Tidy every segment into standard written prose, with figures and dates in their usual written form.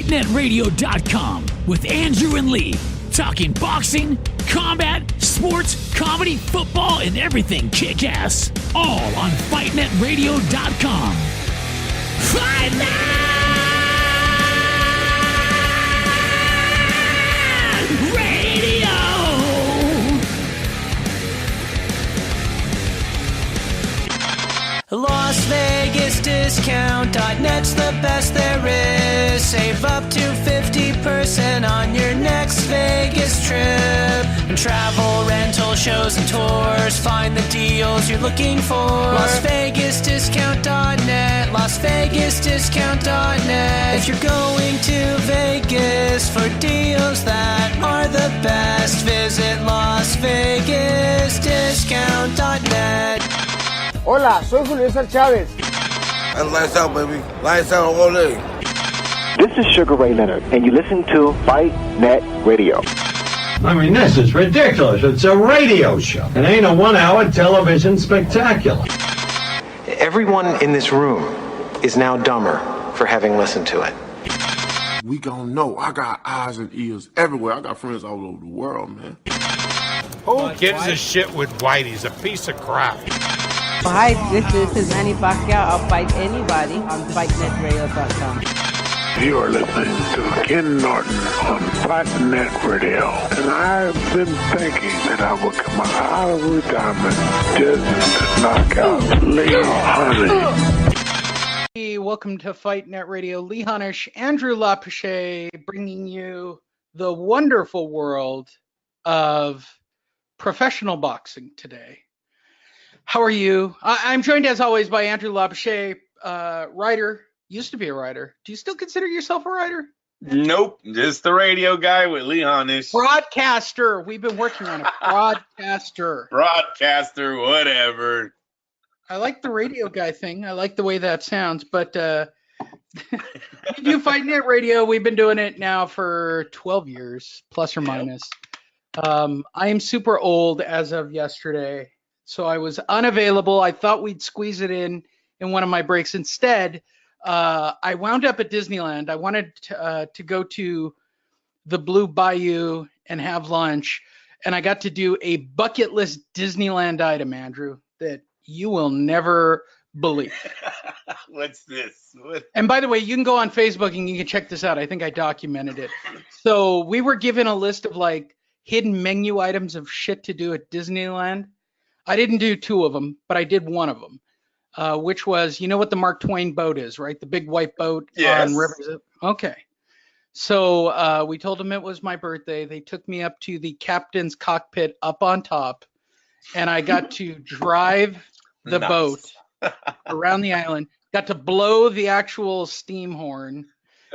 FightNetRadio.com with Andrew and Lee, talking boxing, combat, sports, comedy, football, and everything kick-ass. All on FightNetRadio.com. Fight Net Radio! LasVegasDiscount.net's the best there is. Save up to 50% on your next Vegas trip. And travel, rental, shows, and tours. Find the deals you're looking for. LasVegasDiscount.net. LasVegasDiscount.net. If you're going to Vegas for deals that are the best, visit LasVegasDiscount.net. Hola, soy Julio César Chávez. And lights out, baby. Lights out all day. This is Sugar Ray Leonard, and you listen to Fight Net Radio. I mean, this is ridiculous. It's a radio show. It ain't a one-hour television spectacular. Everyone in this room is now dumber for having listened to it. We gon' know. I got eyes and ears everywhere. I got friends all over the world, man. Who gives a shit with White? He's a piece of crap. Hi, this is Manny Pacquiao. I'll fight anybody on FightNetRadio.com. You are listening to Ken Norton on Fight Net Radio. And I've been thinking that I would come out of retirement just to knock out Lee Honey. Hey, welcome to Fight Net Radio. Lee Honish, Andrew Lapouche, bringing you the wonderful world of professional boxing today. How are you? I'm joined as always by Andrew Lapouche, writer, used to be a writer. Do you still consider yourself a writer? Nope, just the radio guy with Lee Honish. Broadcaster. We've been working on a broadcaster. Broadcaster, whatever. I like the radio guy thing. I like the way that sounds, but we do Fight Net Radio. We've been doing it now for 12 years, plus or minus. I am super old as of yesterday. So I was unavailable. I thought we'd squeeze it in one of my breaks. Instead, I wound up at Disneyland. I wanted to go to the Blue Bayou and have lunch. And I got to do a bucket list Disneyland item, Andrew, that you will never believe. What's this? And by the way, you can go on Facebook and you can check this out. I think I documented it. So we were given a list of like hidden menu items of shit to do at Disneyland. I didn't do two of them, but I did one of them, which was, you know what the Mark Twain boat is, right? The big white boat on rivers. Okay. So we told them it was my birthday. They took me up to the captain's cockpit up on top, and I got to drive the boat around the island, got to blow the actual steam horn.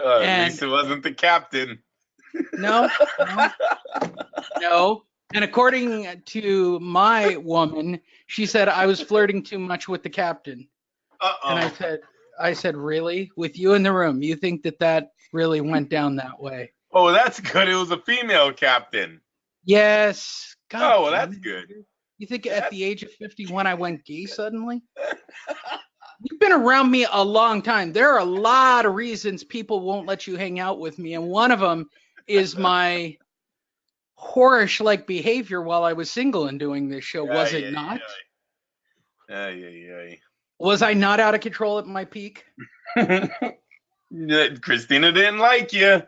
At least it wasn't the captain. No. And according to my woman, she said I was flirting too much with the captain. And I said, really? With you in the room, you think that really went down that way? Oh, that's good. It was a female captain. Yes. God, well, that's good. You think at the age of 51 I went gay suddenly? You've been around me a long time. There are a lot of reasons people won't let you hang out with me, and one of them is my whorish-like behavior while I was single and doing this show. Was it not? Was I not out of control at my peak? Christina didn't like you.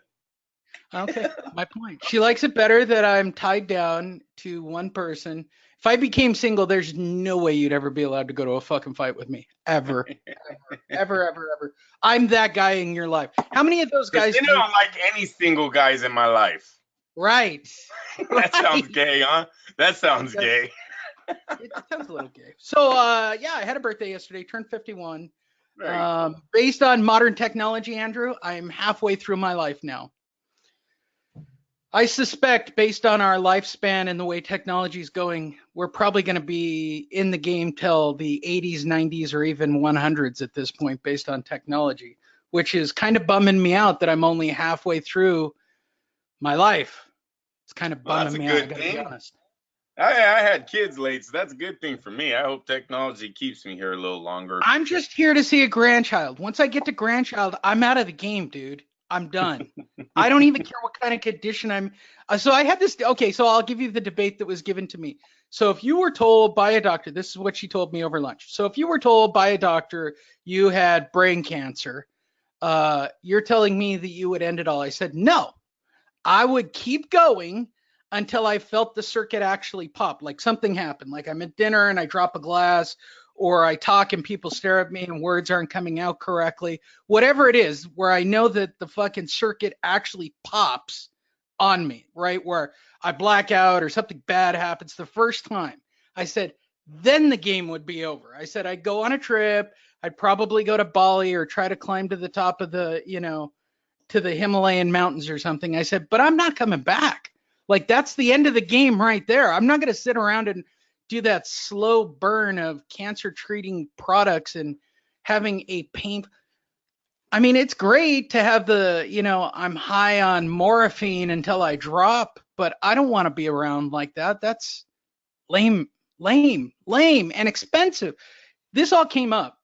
Okay, my point. She likes it better that I'm tied down to one person. If I became single, there's no way you'd ever be allowed to go to a fucking fight with me. Ever. ever. I'm that guy in your life. How many of those guys... Christina don't like any single guys in my life. Right. That sounds gay, huh? That sounds gay. It sounds a little gay. So, I had a birthday yesterday, turned 51. Based on modern technology, Andrew, I'm halfway through my life now. I suspect, based on our lifespan and the way technology is going, we're probably going to be in the game till the 80s, 90s, or even 100s at this point, based on technology, which is kind of bumming me out that I'm only halfway through my life. It's kind of bumming me out, I gotta be honest. I had kids late, so that's a good thing for me. I hope technology keeps me here a little longer. I'm just here to see a grandchild. Once I get to grandchild, I'm out of the game, dude. I'm done. I don't even care what kind of condition I'm. So I had this. Okay, so I'll give you the debate that was given to me. So if you were told by a doctor, this is what she told me over lunch. So if you were told by a doctor you had brain cancer, you're telling me that you would end it all. I said, no, I would keep going until I felt the circuit actually pop, like something happened, like I'm at dinner and I drop a glass, or I talk and people stare at me and words aren't coming out correctly, whatever it is, where I know that the fucking circuit actually pops on me, right? Where I black out or something bad happens the first time. I said, then the game would be over. I said, I'd go on a trip. I'd probably go to Bali or try to climb to the top of the, to the Himalayan mountains or something. I said, but I'm not coming back. Like, that's the end of the game right there. I'm not going to sit around and do that slow burn of cancer treating products and having a pain. I mean, it's great to have the, I'm high on morphine until I drop, but I don't want to be around like that. That's lame, and expensive. This all came up,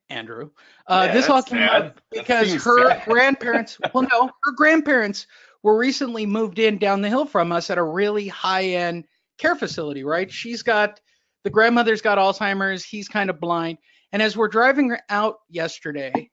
Andrew. This all came up because her grandparents, her grandparents were recently moved in down the hill from us at a really high-end care facility, right? The grandmother's got Alzheimer's, he's kind of blind. And as we're driving out yesterday,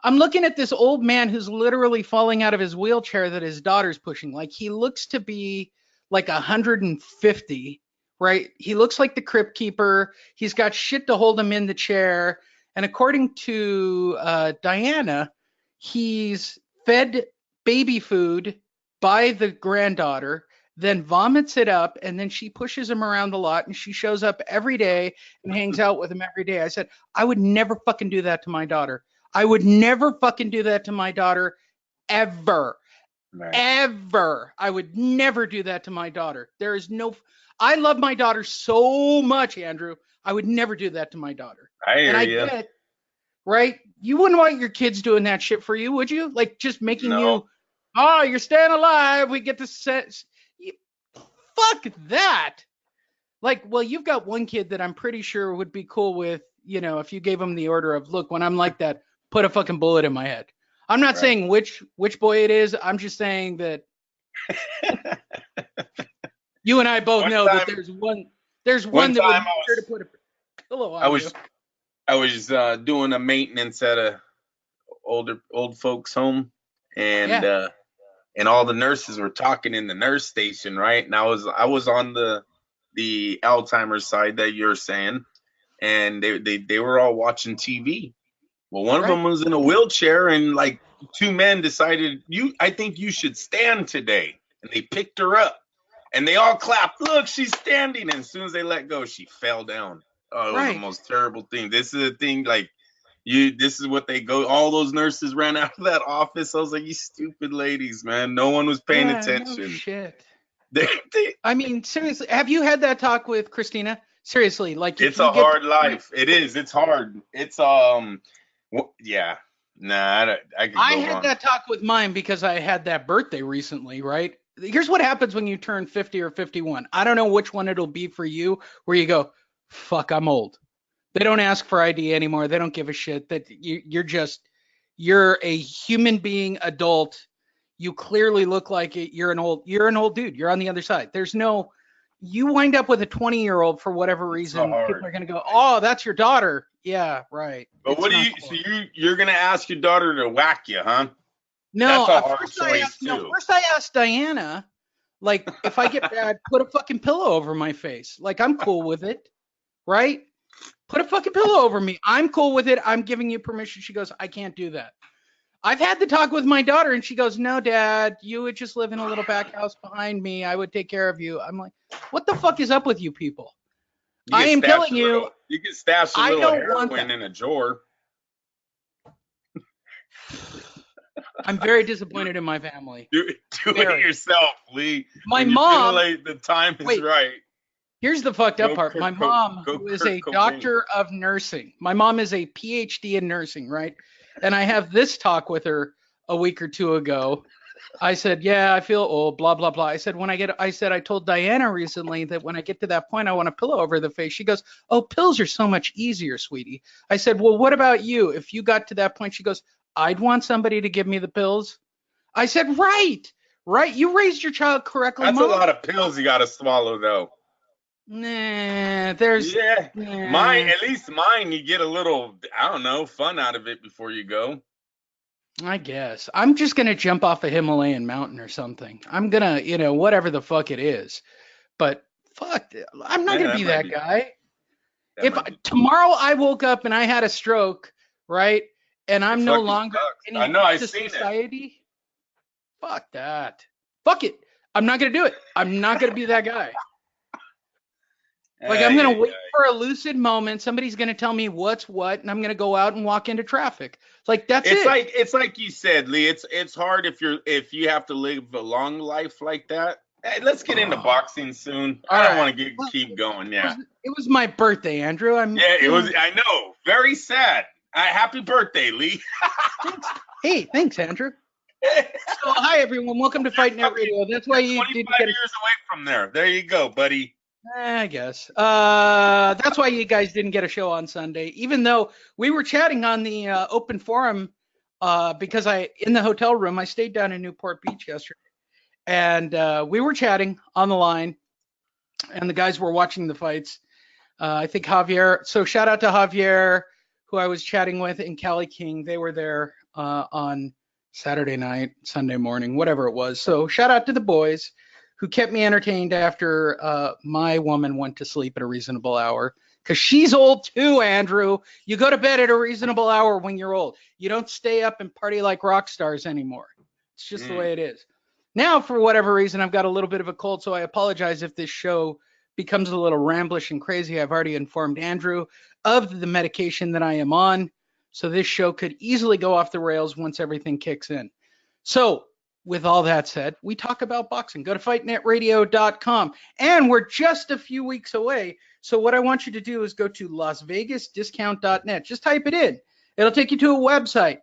I'm looking at this old man who's literally falling out of his wheelchair that his daughter's pushing. Like, he looks to be like 150, right? He looks like the crypt keeper. He's got shit to hold him in the chair. And according to Diana, he's fed baby food by the granddaughter, then vomits it up, and then she pushes him around a lot, and she shows up every day and hangs out with him every day. I said, I would never fucking do that to my daughter. I would never fucking do that to my daughter, ever. Right. Ever. I would never do that to my daughter. There is no, I love my daughter so much, Andrew. I would never do that to my daughter. I hear you. Get it, right? You wouldn't want your kids doing that shit for you, would you? Like, just making you, you're staying alive. We get to set. Fuck that. Like, well, you've got one kid that I'm pretty sure would be cool with, if you gave him the order of, look, when I'm like that, put a fucking bullet in my head. I'm not saying which boy it is. I'm just saying that you and I both know that there's one that would be sure to put a pillow on you. I was doing a maintenance at a old folks home, and all the nurses were talking in the nurse station, right? And I was on the Alzheimer's side that you're saying, and they were all watching TV. Well, one of them was in a wheelchair, and like two men decided, I think you should stand today. And they picked her up, and they all clapped. Look, she's standing. And as soon as they let go, she fell down. Oh, it was the most terrible thing. This is a thing, like, this is what they go. All those nurses ran out of that office. I was like, you stupid ladies, man. No one was paying attention. No shit. I mean, seriously, have you had that talk with Christina? Seriously, like, it's a hard life. It is. It's hard. It's yeah. Nah, I had that talk with mine because I had that birthday recently, right? Here's what happens when you turn 50 or 51. I don't know which one it'll be for you, where you go, fuck, I'm old. They don't ask for ID anymore. They don't give a shit. That you're a human being, adult. You clearly look like it. You're an old dude. You're on the other side. You wind up with a 20-year-old for whatever reason. People are going to go, oh, that's your daughter. Yeah, right. But so you're going to ask your daughter to whack you, huh? No, first I asked Diana, like, if I get bad, put a fucking pillow over my face. Like, I'm cool with it, right? Put a fucking pillow over me. I'm cool with it. I'm giving you permission. She goes, I can't do that. I've had the talk with my daughter, and she goes, no, Dad, you would just live in a little back house behind me. I would take care of you. I'm like, what the fuck is up with you people? I am telling you. You can stash a little heroin in a drawer. I'm very disappointed in my family. Do it yourself, Lee. My mom. The time is right. Here's the fucked up part. My mom, who is a doctor of nursing. My mom is a PhD in nursing, right? And I have this talk with her a week or two ago. I said, yeah, I feel old, blah, blah, blah. I said, I told Diana recently that when I get to that point, I want a pillow over the face. She goes, oh, pills are so much easier, sweetie. I said, well, what about you? If you got to that point, she goes, I'd want somebody to give me the pills. I said, right. You raised your child correctly, That's Mom. a lot of pills you got to swallow, though. Nah, there's... Yeah. Nah. Mine, at least mine, you get a little, I don't know, fun out of it before you go. I guess. I'm just going to jump off a Himalayan mountain or something. I'm going to, whatever the fuck it is. But fuck, I'm not going to be that guy. If tomorrow I woke up and I had a stroke, right, and I'm no longer in society, fuck that. Fuck it. I'm not going to do it. I'm not going to be that guy. Like, I'm going to wait for a lucid moment. Somebody's going to tell me what's what, and I'm going to go out and walk into traffic. Like, that's it. It's like you said, Lee. It's hard if you have to live a long life like that. Hey, let's get into boxing soon. I don't want to keep going. Yeah. It was my birthday, Andrew. It was. I know. Very sad. Happy birthday, Lee. Thanks. Hey, thanks, Andrew. So, hi everyone. Welcome to Fight Net Radio. That's why you 25 years away from there. There you go, buddy. I guess. That's why you guys didn't get a show on Sunday, even though we were chatting on the open forum because in the hotel room, I stayed down in Newport Beach yesterday, and we were chatting on the line, and the guys were watching the fights. I think Javier, so shout out to Javier, who I was chatting with, and Callie King. They were there on Saturday night, Sunday morning, whatever it was. So shout out to the boys who kept me entertained after my woman went to sleep at a reasonable hour. Because she's old too, Andrew. You go to bed at a reasonable hour when you're old. You don't stay up and party like rock stars anymore. It's just the way it is. Now, for whatever reason, I've got a little bit of a cold, so I apologize if this show becomes a little ramblish and crazy. I've already informed Andrew of the medication that I am on, so this show could easily go off the rails once everything kicks in. So, with all that said, we talk about boxing. Go to fightnetradio.com. And we're just a few weeks away. So what I want you to do is go to lasvegasdiscount.net. Just type it in. It'll take you to a website.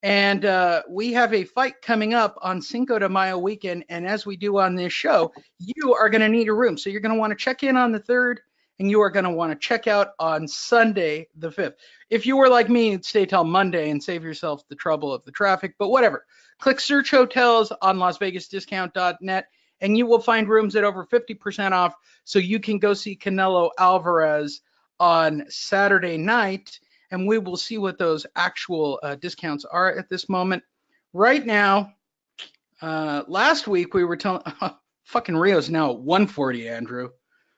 And we have a fight coming up on Cinco de Mayo weekend. And as we do on this show, you are going to need a room. So you're going to want to check in on the 3rd. And you are going to want to check out on Sunday, the 5th. If you were like me, you'd stay till Monday and save yourself the trouble of the traffic. But whatever. Click search hotels on lasvegasdiscount.net, and you will find rooms at over 50% off, so you can go see Canelo Alvarez on Saturday night, and we will see what those actual discounts are at this moment. Right now, last week we were telling, fucking Rio's now at 140, Andrew.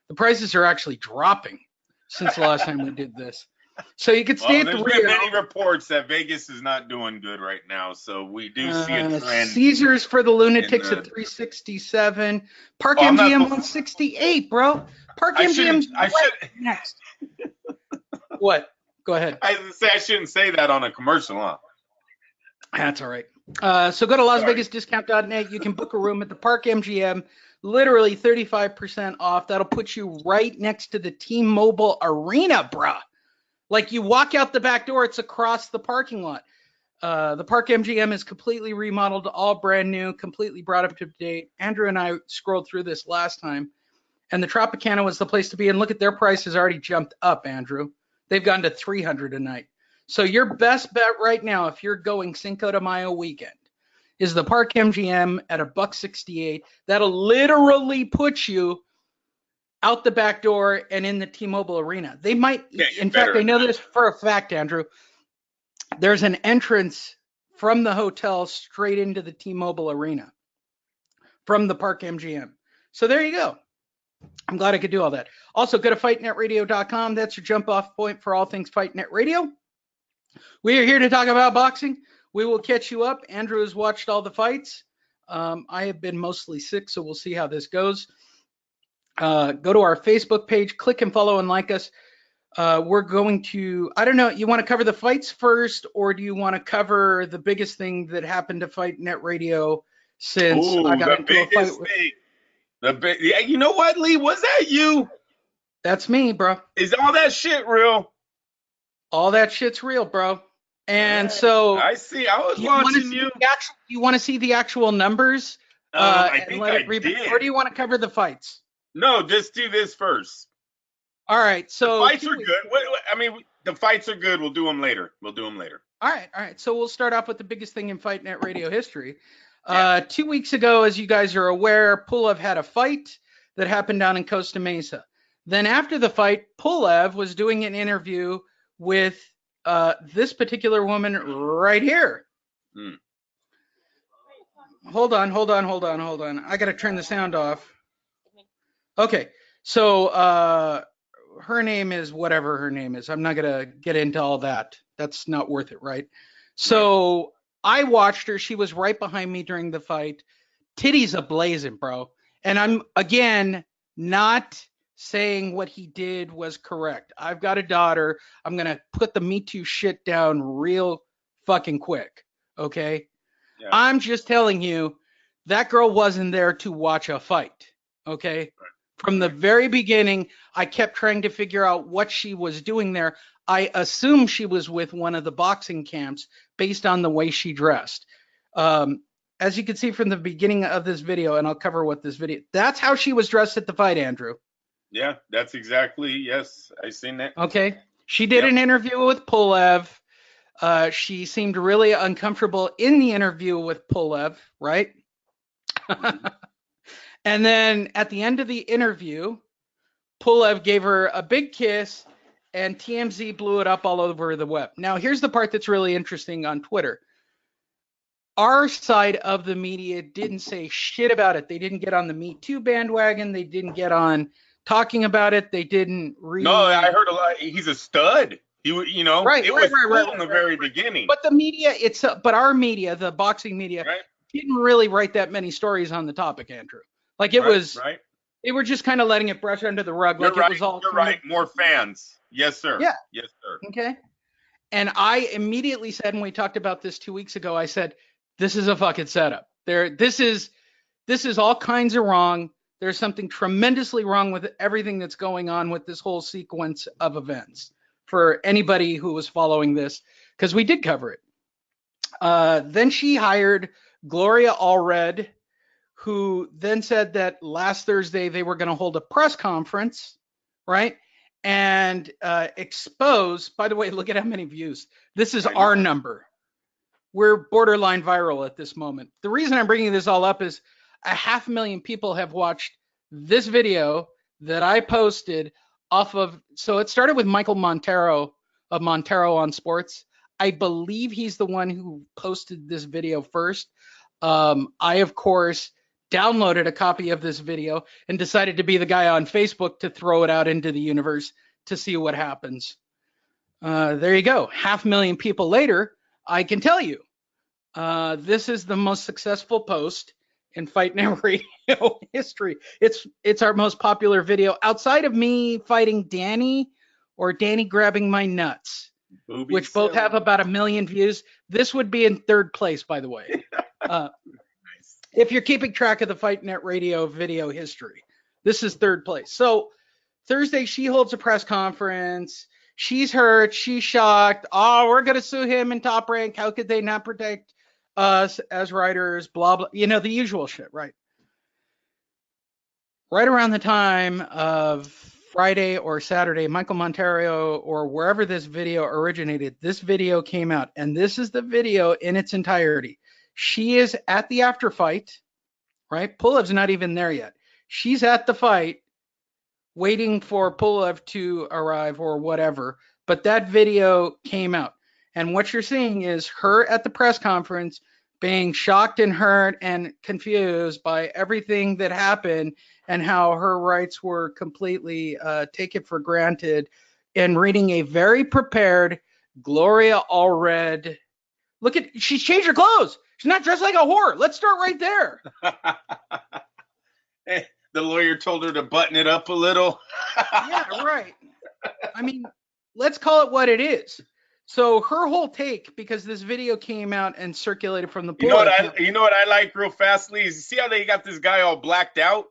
The prices are actually dropping since the last time we did this. So you could stay at the Rio. There's been many reports that Vegas is not doing good right now, so we do see a trend. Caesars for the Lunatics at 367. Park MGM 168, bro. Park MGM's next. What? Go ahead. I shouldn't say that on a commercial, huh? That's all right. So go to lasvegasdiscount.net. You can book a room at the Park MGM. Literally 35% off. That'll put you right next to the T-Mobile Arena, bruh. Like you walk out the back door, it's across the parking lot. The Park MGM is completely remodeled, all brand new, completely brought up to date. Andrew and I scrolled through this last time, and the Tropicana was the place to be. And look at their prices already jumped up, Andrew. They've gone to $300 a night. So your best bet right now, if you're going Cinco de Mayo weekend, is the Park MGM at $168. That'll literally put you out the back door and in the T-Mobile Arena. They might, in fact, I know this for a fact, Andrew. There's an entrance from the hotel straight into the T-Mobile Arena from the Park MGM. So there you go. I'm glad I could do all that. Also, go to fightnetradio.com. That's your jump off point for all things Fight Net Radio. We are here to talk about boxing. We will catch you up. Andrew has watched all the fights. I have been mostly sick, so we'll see how this goes. Go to our Facebook page, click and follow and like us. We're going to, I don't know, you want to cover the fights first, or do you want to cover the biggest thing that happened to Fight Net Radio since I got into a fight with... Yeah, you know what, Lee? Was that you? That's me, bro. Is all that shit real? All that shit's real, bro. And so I see. I was watching you. You want to see the actual numbers? I think I did. Or do you want to cover the fights? No, just do this first. All right. So the fights are good. I mean, the fights are good. We'll do them later. All right. So we'll start off with the biggest thing in Fight Net Radio history. 2 weeks ago, as you guys are aware, Pulev had a fight that happened down in Costa Mesa. Then after the fight, Pulev was doing an interview with this particular woman right here. Hold on. I got to turn the sound off. Okay. So her name is whatever her name is. I'm not going to get into all that. That's not worth it, right? So I watched her. She was right behind me during the fight. Titties ablazing, bro. And I'm, again, not saying what he did was correct. I've got a daughter. I'm going to put the Me Too shit down real fucking quick, okay? Yeah. I'm just telling you, that girl wasn't there to watch a fight, okay? Right. From the very beginning, I kept trying to figure out what she was doing there. I assume she was with one of the boxing camps based on the way she dressed. As you can see from the beginning of this video, and I'll cover what this video, that's how she was dressed at the fight, Andrew. Yeah, that's exactly, yes, I seen that. Okay. She did an interview with Pulev. She seemed really uncomfortable in the interview with Pulev, right? And then at the end of the interview, Pulev gave her a big kiss, and TMZ blew it up all over the web. Now, here's the part that's really interesting on Twitter. Our side of the media didn't say shit about it. They didn't get on the Me Too bandwagon. They didn't get on talking about it. They didn't read. No, I heard a lot. He's a stud. It was cool in the very beginning. But the media, but our media, the boxing media, didn't really write that many stories on the topic, Andrew. Like it was, they were just kind of letting it brush under the rug. It was all. You're right. More fans. Yes, sir. Yeah. Yes, sir. Okay. And I immediately said, when we talked about this 2 weeks ago, I said, this is a fucking setup. This is all kinds of wrong. There's something tremendously wrong with everything that's going on with this whole sequence of events for anybody who was following this, because we did cover it. Then she hired Gloria Allred, who then said that last Thursday they were going to hold a press conference, right? And expose, by the way, look at how many views. This is our number. We're borderline viral at this moment. The reason I'm bringing this all up is 500,000 people have watched this video that I posted off of. So it started with Michael Montero of Montero on Sports. I believe he's the one who posted this video first. I, of course, downloaded a copy of this video and decided to be the guy on Facebook to throw it out into the universe to see what happens. There you go. 500,000 people later, I can tell you, this is the most successful post in Fight Net Radio history. It's our most popular video outside of me fighting Danny or Danny grabbing my nuts, which both have about 1 million views. This would be in third place, by the way. If you're keeping track of the Fight Net Radio video history, this is third place. So Thursday, she holds a press conference. She's hurt. She's shocked. Oh, we're going to sue him in Top Rank. How could they not protect us as writers? Blah, blah. You know, the usual shit, right? Right around the time of Friday or Saturday, Michael Montero or wherever this video originated, this video came out. And this is the video in its entirety. She is at the after fight, right? Pulev's not even there yet. She's at the fight waiting for Pulev to arrive or whatever. But that video came out. And what you're seeing is her at the press conference being shocked and hurt and confused by everything that happened and how her rights were completely taken for granted, and reading a very prepared Gloria Allred. Look at, she's changed her clothes. She's not dressed like a whore. Let's start right there. The lawyer told her to button it up a little. Yeah, right. I mean, let's call it what it is. So her whole take, because this video came out and circulated from the you know what I like real fastly is, you see how they got this guy all blacked out?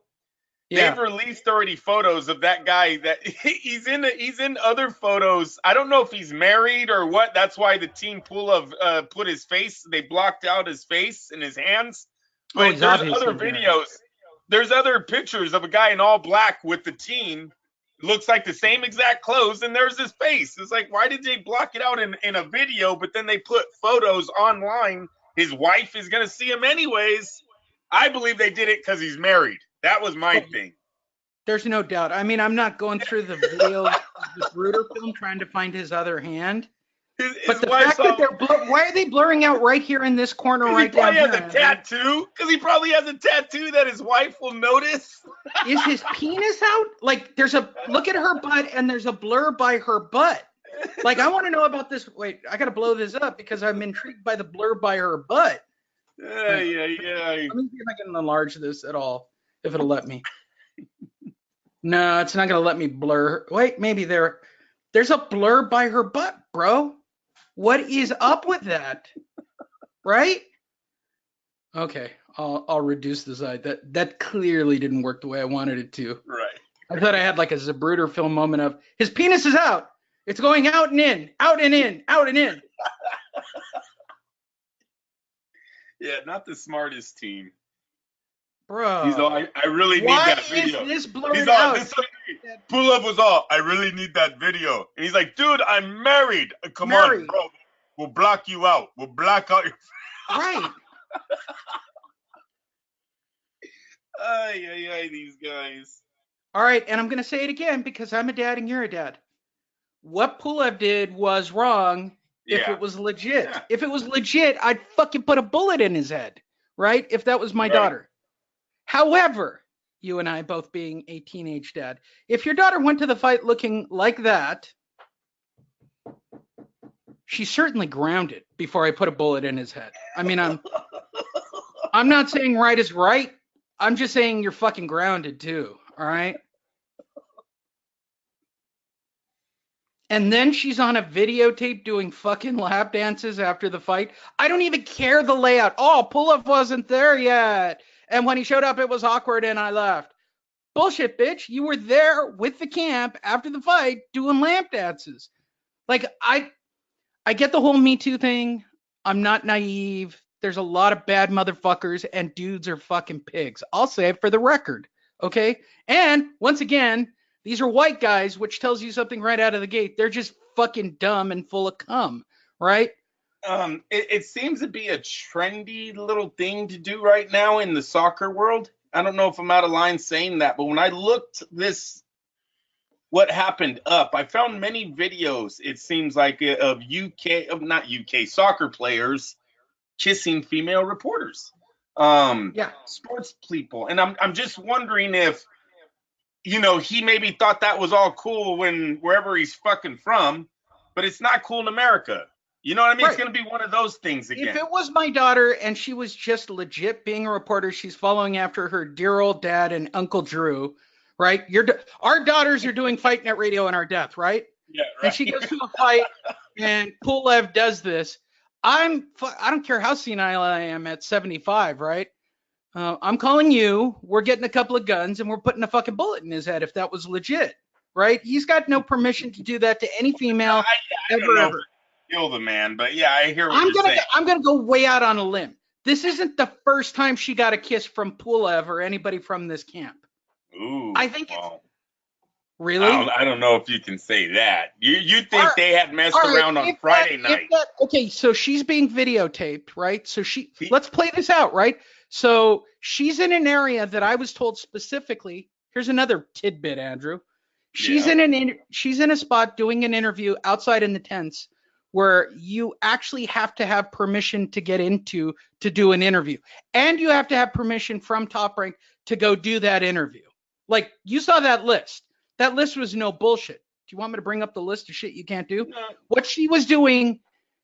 Yeah. They've released already photos of that guy that he's in other photos. I don't know if he's married or what. That's why the team Pulev put his face. They blocked out his face and his hands. But there's other videos. There's other pictures of a guy in all black with the team looks like the same exact clothes, and there's his face. It's like, why did they block it out in a video, but then they put photos online? His wife is going to see him anyways. I believe they did it because he's married. That was my thing. There's no doubt. I mean, I'm not going through the video of the Bruder film trying to find his other hand. But the fact that why are they blurring out right here in this corner right down here? He probably has a tattoo. Because he probably has a tattoo that his wife will notice. Is his penis out? Like, look at her butt, and there's a blur by her butt. Like, I want to know about this. Wait, I got to blow this up because I'm intrigued by the blur by her butt. Yeah. Let me see if I can enlarge this at all, if it'll let me. No, it's not going to let me blur. Wait, maybe there's a blur by her butt, bro. What is up with that? Right? Okay, I'll reduce the size. That clearly didn't work the way I wanted it to. Right. I thought I had like a Zapruder film moment of his penis is out. It's going out and in, out and in, out and in. Yeah, not the smartest team. Bro. He's all, I really need that video. Why is this blurred He's all, out? Pulev was all, I really need that video. And he's like, dude, I'm married. Come on, bro. We'll block you out. We'll block out your... Right. Ay, these guys. All right, and I'm going to say it again because I'm a dad and you're a dad. What Pulev did was wrong if it was legit. Yeah. If it was legit, I'd fucking put a bullet in his head, right? If that was my daughter. However, you and I both being a teenage dad, if your daughter went to the fight looking like that, she's certainly grounded before I put a bullet in his head. I mean, I'm not saying right is right. I'm just saying you're fucking grounded too, all right? And then she's on a videotape doing fucking lap dances after the fight. I don't even care the layout. Oh, Pulev wasn't there yet. And when he showed up, it was awkward and I left. Bullshit, bitch. You were there with the camp after the fight doing lap dances. Like, I get the whole Me Too thing. I'm not naive. There's a lot of bad motherfuckers and dudes are fucking pigs. I'll say it for the record. Okay? And once again, these are white guys, which tells you something right out of the gate. They're just fucking dumb and full of cum, right? It seems to be a trendy little thing to do right now in the soccer world. I don't know if I'm out of line saying that, but when I looked what happened up, I found many videos, it seems like, of not UK, soccer players kissing female reporters. Sports people. And I'm just wondering if, he maybe thought that was all cool wherever he's fucking from, but it's not cool in America. You know what I mean? Right. It's going to be one of those things again. If it was my daughter and she was just legit being a reporter, she's following after her dear old dad and Uncle Drew, right? Our daughters are doing Fight Net Radio in our death, right? Yeah, right. And she goes to a fight and Pulev does this. I don't care how senile I am at 75, right? I'm calling you. We're getting a couple of guns and we're putting a fucking bullet in his head if that was legit, right? He's got no permission to do that to any female ever. Kill the man, but yeah, I hear what you're saying. I'm gonna go way out on a limb. This isn't the first time she got a kiss from Pulev or anybody from this camp. Ooh, I think it's really. I don't know if you can say that. You think they had messed around on Friday night? Okay, so she's being videotaped, right? So let's play this out, right? So she's in an area that I was told specifically. Here's another tidbit, Andrew. She's in a spot doing an interview outside in the tents, where you actually have to have permission to get into to do an interview. And you have to have permission from Top Rank to go do that interview. Like, you saw that list. That list was no bullshit. Do you want me to bring up the list of shit you can't do? No. What she was doing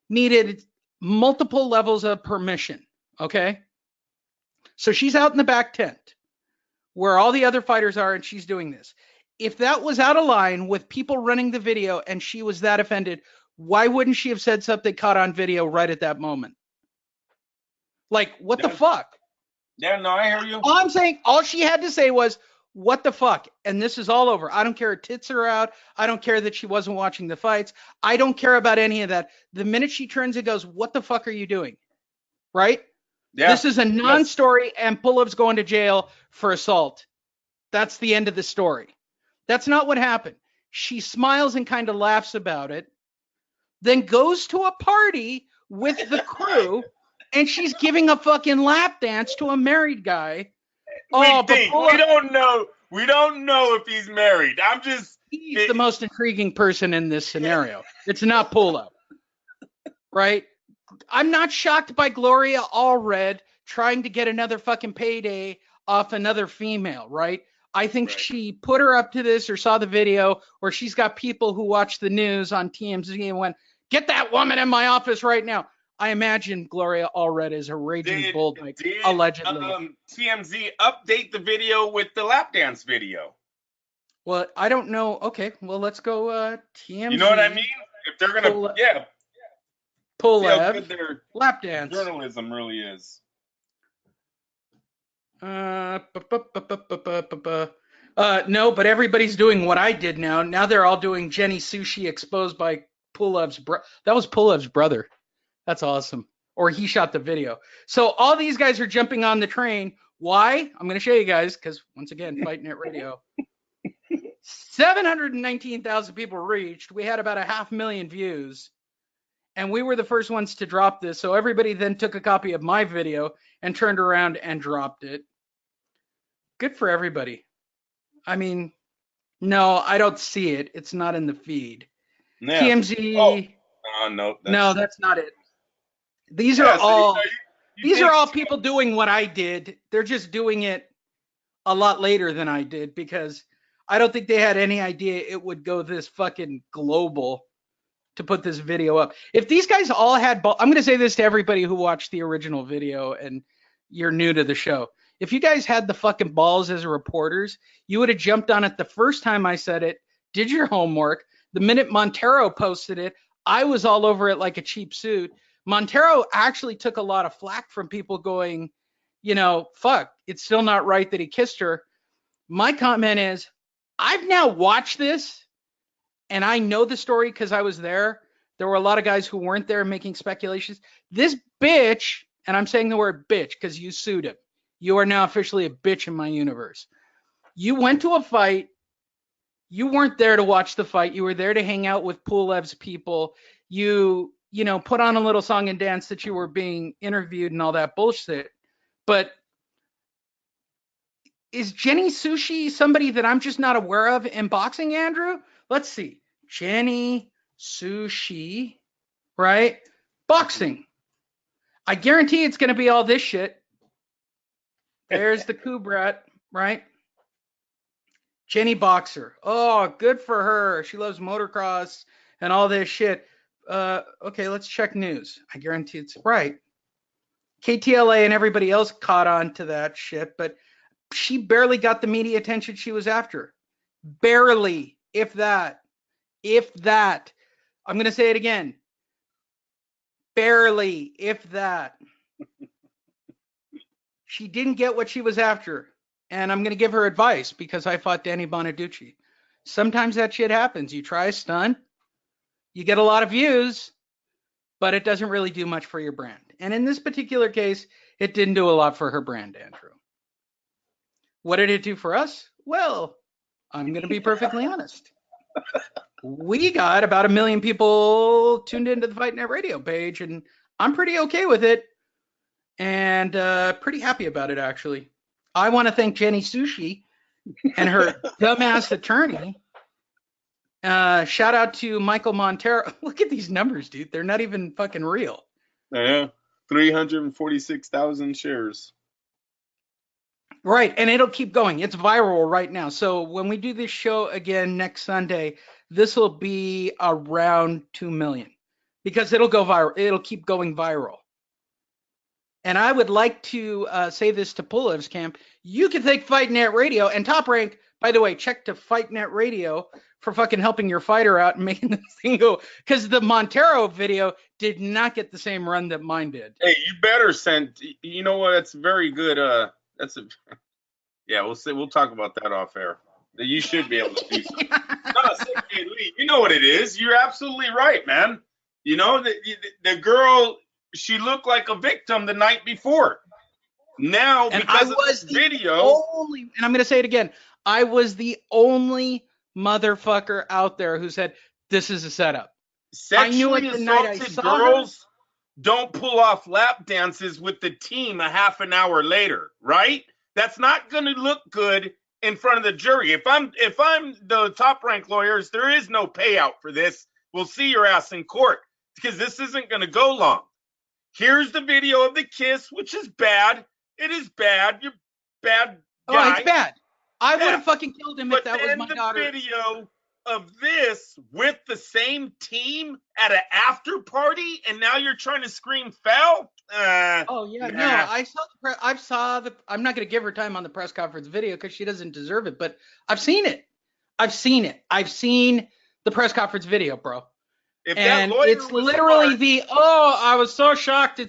needed multiple levels of permission, okay? So she's out in the back tent where all the other fighters are, and she's doing this. If that was out of line with people running the video and she was that offended, why wouldn't she have said something caught on video right at that moment? Like, what the fuck? Yeah, no, I hear you. All I'm saying, all she had to say was, what the fuck? And this is all over. I don't care her tits are out. I don't care that she wasn't watching the fights. I don't care about any of that. The minute she turns and goes, what the fuck are you doing? Right? Yeah. This is a non-story and Pulev's going to jail for assault. That's the end of the story. That's not what happened. She smiles and kind of laughs about it, then goes to a party with the crew, and she's giving a fucking lap dance to a married guy. We don't know. We don't know if he's married. He's the most intriguing person in this scenario. It's not Pulev, right? I'm not shocked by Gloria Allred trying to get another fucking payday off another female, right? I think she put her up to this or saw the video, or she's got people who watch the news on TMZ and went, get that woman in my office right now. I imagine Gloria Allred is a raging bull, allegedly. TMZ update the video with the lap dance video? Well, I don't know. Okay, well, let's go TMZ. You know what I mean? If they're going to, Pulev, lap dance. Journalism really is. No, but everybody's doing what I did now. Now they're all doing Jenny Sushi exposed by Pulev's that was Pulev's brother. That's awesome. Or he shot the video. So all these guys are jumping on the train. Why? I'm going to show you guys because, once again, Fight Net Radio. 719,000 people reached. We had about 500,000 views. And we were the first ones to drop this. So everybody then took a copy of my video and turned around and dropped it. Good for everybody. I mean, no, I don't see it. It's not in the feed. Yeah. TMZ. No, that's not it. These are all people doing what I did. They're just doing it a lot later than I did because I don't think they had any idea it would go this fucking global to put this video up. If these guys all had I'm going to say this to everybody who watched the original video and you're new to the show. If you guys had the fucking balls as reporters, you would have jumped on it the first time I said it, did your homework. The minute Montero posted it, I was all over it like a cheap suit. Montero actually took a lot of flack from people going, fuck, it's still not right that he kissed her. My comment is, I've now watched this and I know the story because I was there. There were a lot of guys who weren't there making speculations. This bitch, and I'm saying the word bitch because you sued him. You are now officially a bitch in my universe. You went to a fight. You weren't there to watch the fight. You were there to hang out with Pulev's people. You put on a little song and dance that you were being interviewed and all that bullshit. But is Jenny Sushi somebody that I'm just not aware of in boxing, Andrew? Let's see. Jenny Sushi, right? Boxing. I guarantee it's going to be all this shit. There's the Kubrat, right? Jenny Boxer. Oh, good for her. She loves motocross and all this shit. Okay, let's check news. I guarantee it's right. KTLA and everybody else caught on to that shit, but she barely got the media attention she was after. Barely, if that. If that. I'm going to say it again. Barely, if that. She didn't get what she was after. And I'm going to give her advice because I fought Danny Bonaducci. Sometimes that shit happens. You try a stunt, you get a lot of views, but it doesn't really do much for your brand. And in this particular case, it didn't do a lot for her brand, Andrew. What did it do for us? Well, I'm going to be perfectly honest. We got about 1 million people tuned into the Fight Net Radio page, and I'm pretty okay with it and pretty happy about it, actually. I want to thank Jenny Sushi and her dumbass attorney. Shout out to Michael Montero. Look at these numbers, dude. They're not even fucking real. Yeah, 346,000 shares. Right, and it'll keep going. It's viral right now. So when we do this show again next Sunday, this will be around 2 million because it'll go viral. It'll keep going viral. And I would like to say this to Pulev's camp. You can thank Fight Net Radio and Top Rank. By the way, check to Fight Net Radio for fucking helping your fighter out and making this thing go. Because the Montero video did not get the same run that mine did. Hey, you better send. You know what? That's very good. Yeah, we'll talk about that off air. You should be able to do something. You know what it is. You're absolutely right, man. You know the girl. She looked like a victim the night before. Now, and because of this video. And I'm going to say it again. I was the only motherfucker out there who said this is a setup. Sexually assaulted girls don't pull off lap dances with the team a half an hour later, right? That's not going to look good in front of the jury. If I'm the Top Rank lawyers, there is no payout for this. We'll see your ass in court because this isn't going to go long. Here's the video of the kiss, which is bad. It is bad. You're bad guy. Oh, it's bad. I would have fucking killed him if that was my daughter. But then the video of this with the same team at an after party, and now you're trying to scream foul? No, I saw the. I'm not going to give her time on the press conference video because she doesn't deserve it. But I've seen it. I've seen the press conference video, bro. And it's literally I was so shocked.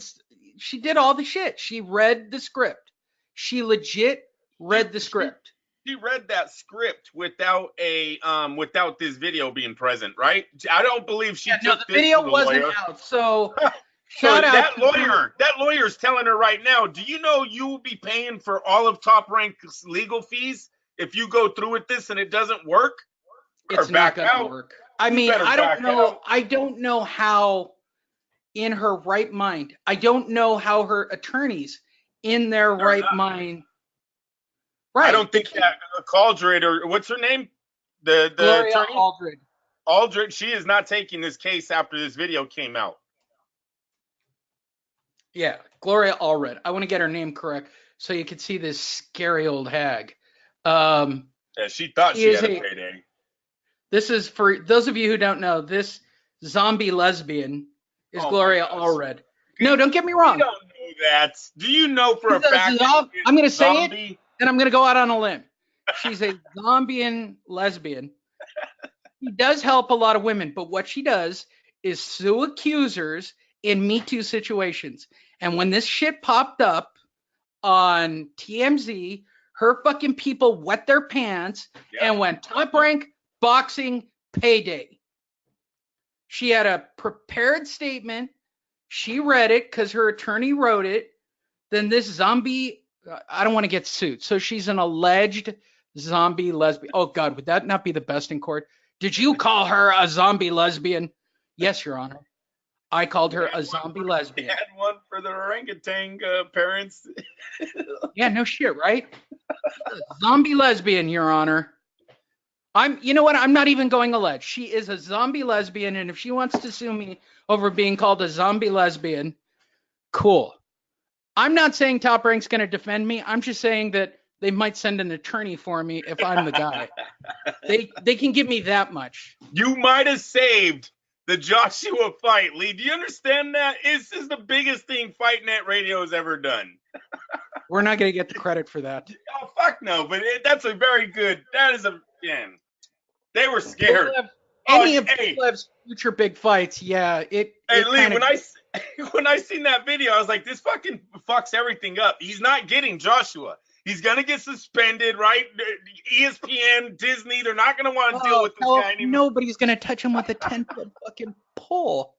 She did all the shit. She read the script. She legit read the script. She read that script without this video being present, right? I don't believe she took the video wasn't out. So shout out that lawyer's telling her right now, do you know you will be paying for all of Top Rank's legal fees if you go through with this and it doesn't work? It's not going to work. I mean, I don't know. I don't know how in her right mind. I don't know how her attorneys in their right mind. Right. I don't think that Aldred, or what's her name? The Gloria attorney? Aldred. Aldred, she is not taking this case after this video came out. Yeah, Gloria Allred. I want to get her name correct so you can see this scary old hag. She thought she had a payday. This is, for those of you who don't know, this zombie lesbian is Gloria Allred. No, don't get me wrong. You don't know that. Do you know for a fact? I'm going to say it, and I'm going to go out on a limb. She's a zombian lesbian. She does help a lot of women, but what she does is sue accusers in Me Too situations. And when this shit popped up on TMZ, her fucking people wet their pants and went Top Rank boxing payday. She had a prepared statement. She read it because her attorney wrote it. Then this zombie, I don't want to get sued. So she's an alleged zombie lesbian. Oh God, would that not be the best in court? Did you call her a zombie lesbian? Yes, Your Honor. I called her a zombie lesbian. Had one for the orangutan parents. Yeah, no shit, right? Zombie lesbian, Your Honor. You know what? I'm not even going alleged. She is a zombie lesbian, and if she wants to sue me over being called a zombie lesbian, cool. I'm not saying Top Rank's going to defend me. I'm just saying that they might send an attorney for me if I'm the guy. They can give me that much. You might have saved the Joshua fight, Lee. Do you understand that? This is the biggest thing Fight Net Radio has ever done. We're not going to get the credit for that. Oh, fuck no. But that's a very good. That is a. Yeah. They were scared. Any of Pulev's future big fights, yeah. Hey, Lee, when I seen that video, I was like, this fucking fucks everything up. He's not getting Joshua. He's gonna get suspended, right? ESPN, Disney, they're not gonna want to deal with this guy anymore. Nobody's gonna touch him with a 10-foot fucking pole.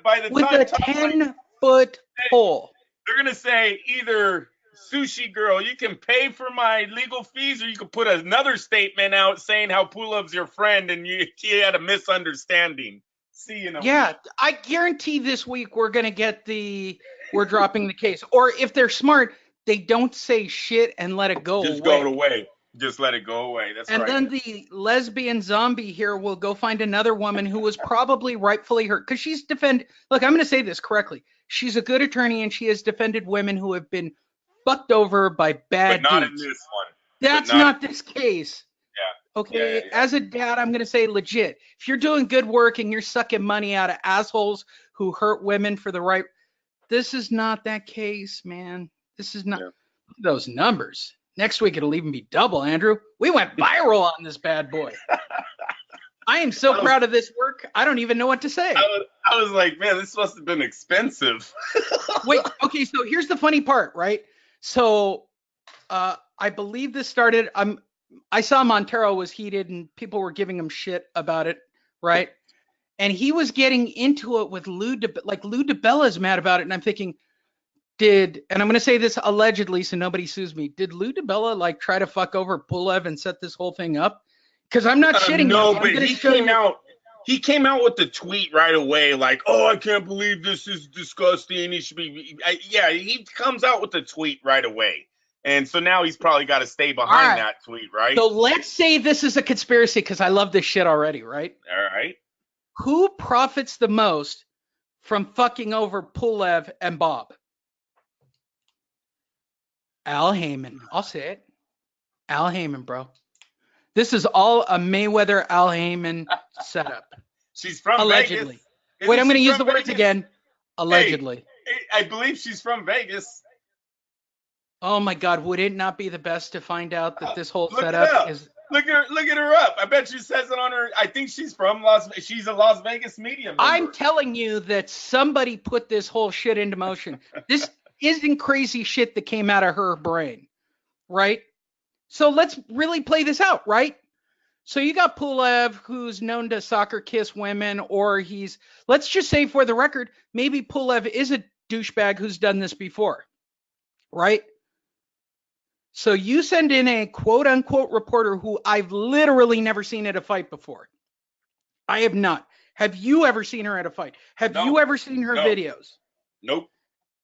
By the with time a 10-foot pole. They're gonna say either, Sushi Girl, you can pay for my legal fees, or you can put another statement out saying how Pulev's your friend and you had a misunderstanding. See you in a week. I guarantee this week we're gonna get we're dropping the case. Or if they're smart, they don't say shit and let it go Just away. go away. Just let it go away. That's right. And then the lesbian zombie here will go find another woman who was probably rightfully hurt. Because she's look, I'm going to say this correctly. She's a good attorney and she has defended women who have been fucked over by bad But not dudes. in this one. That's not this case. Yeah. Okay, Yeah. As a dad, I'm going to say legit. If you're doing good work and you're sucking money out of assholes who hurt women for the right, this is not that case, man. This is not those numbers. Next week, it'll even be double, Andrew. We went viral on this bad boy. I am so proud of this work. I don't even know what to say. I was like, man, this must have been expensive. Wait, okay, so here's the funny part, right? So I believe this started, I saw Montero was heated and people were giving him shit about it, right? And he was getting into it with Lou DiBella is mad about it. And I'm thinking, and I'm going to say this allegedly so nobody sues me, did Lou DiBella try to fuck over Pulev and set this whole thing up? Because I'm not shitting. No, you. but he came out with the tweet right away, like, "Oh, I can't believe this is disgusting. He should be." He comes out with the tweet right away, and so now he's probably got to stay behind that tweet, right? So let's say this is a conspiracy because I love this shit already, right? All right. Who profits the most from fucking over Pulev and Bob? Al Heyman. I'll say it. Al Heyman, bro. This is all a Mayweather Al Heyman setup. She's from allegedly. Vegas. Wait, I'm going to use the words again. Allegedly. Hey, I believe she's from Vegas. Oh my God! Would it not be the best to find out that this whole setup is? Look at her up. I bet she says it on her. I think she's from She's a Las Vegas media member. I'm telling you that somebody put this whole shit into motion. This isn't crazy shit that came out of her brain, right? So let's really play this out, right? So you got Pulev, who's known to soccer kiss women, or let's just say for the record, maybe Pulev is a douchebag who's done this before, right? So you send in a quote unquote reporter who I've literally never seen at a fight before. I have not. Have you ever seen her at a fight? Have you ever seen her videos? Nope.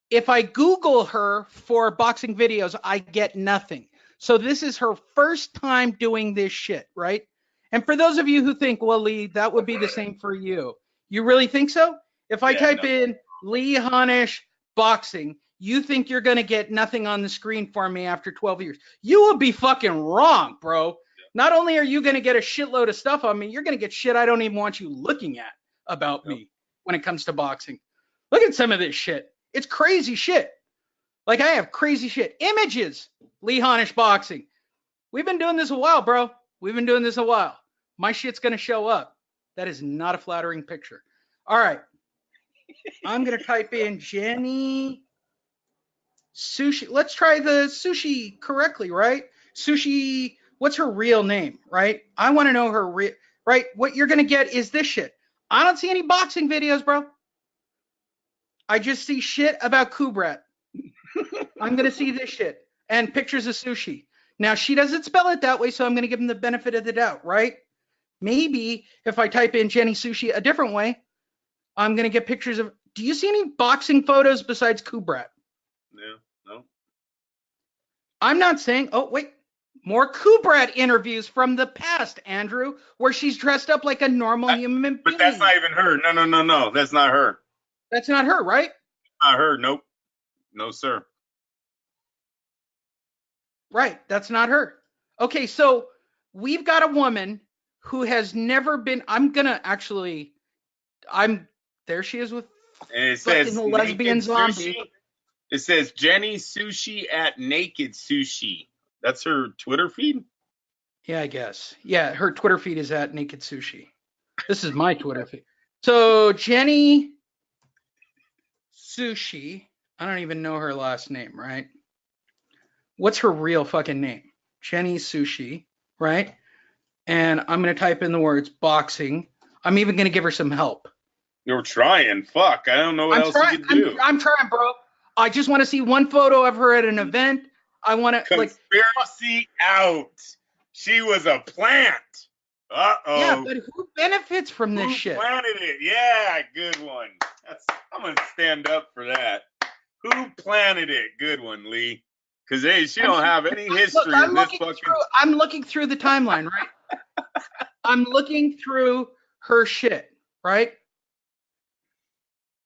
If I Google her for boxing videos, I get nothing. So this is her first time doing this shit, right? And for those of you who think, well, Lee, that would be the same for you. You really think so? If I type in Lee Honish boxing, you think you're going to get nothing on the screen for me after 12 years. You will be fucking wrong, bro. Not only are you going to get a shitload of stuff on me, you're going to get shit I don't even want you looking at about me when it comes to boxing. Look at some of this shit. It's crazy shit. Like, I have crazy shit. Images. Lee Honish boxing. We've been doing this a while, bro. We've been doing this a while. My shit's going to show up. That is not a flattering picture. All right. I'm going to type in Jenny Sushi. Let's try the sushi correctly, right? Sushi, what's her real name, right? I want to know her real, right? What you're going to get is this shit. I don't see any boxing videos, bro. I just see shit about Kubrat. I'm going to see this shit and pictures of sushi. Now, she doesn't spell it that way, so I'm going to give him the benefit of the doubt, right? Maybe if I type in Jenny Sushi a different way, I'm going to get pictures of... Do you see any boxing photos besides Kubrat? No. I'm not saying... Oh, wait. More Kubrat interviews from the past, Andrew, where she's dressed up like a normal human being. But that's not even her. No. That's not her. That's not her, right? Not her. Nope. No, sir. Right. That's not her. Okay, so we've got a woman who has never been... There she is with it says lesbian zombie. It says Jenny Sushi at Naked Sushi. That's her Twitter feed? Yeah, I guess. Yeah, her Twitter feed is at Naked Sushi. This is my Twitter feed. So Jenny Sushi, I don't even know her last name, right? What's her real fucking name? Jenny Sushi, right? And I'm going to type in the words boxing. I'm even going to give her some help. You're trying. Fuck. I don't know what else you could do. I'm trying, bro. I just want to see one photo of her at an event. I want to... Conspiracy out. She was a plant. Uh-oh. Yeah, but who benefits from this shit? Who planted it? Yeah, good one. I'm going to stand up for that. Who planted it? Good one, Lee. Because, hey, she don't have any history in this fucking... I'm looking through the timeline, right? I'm looking through her shit, right?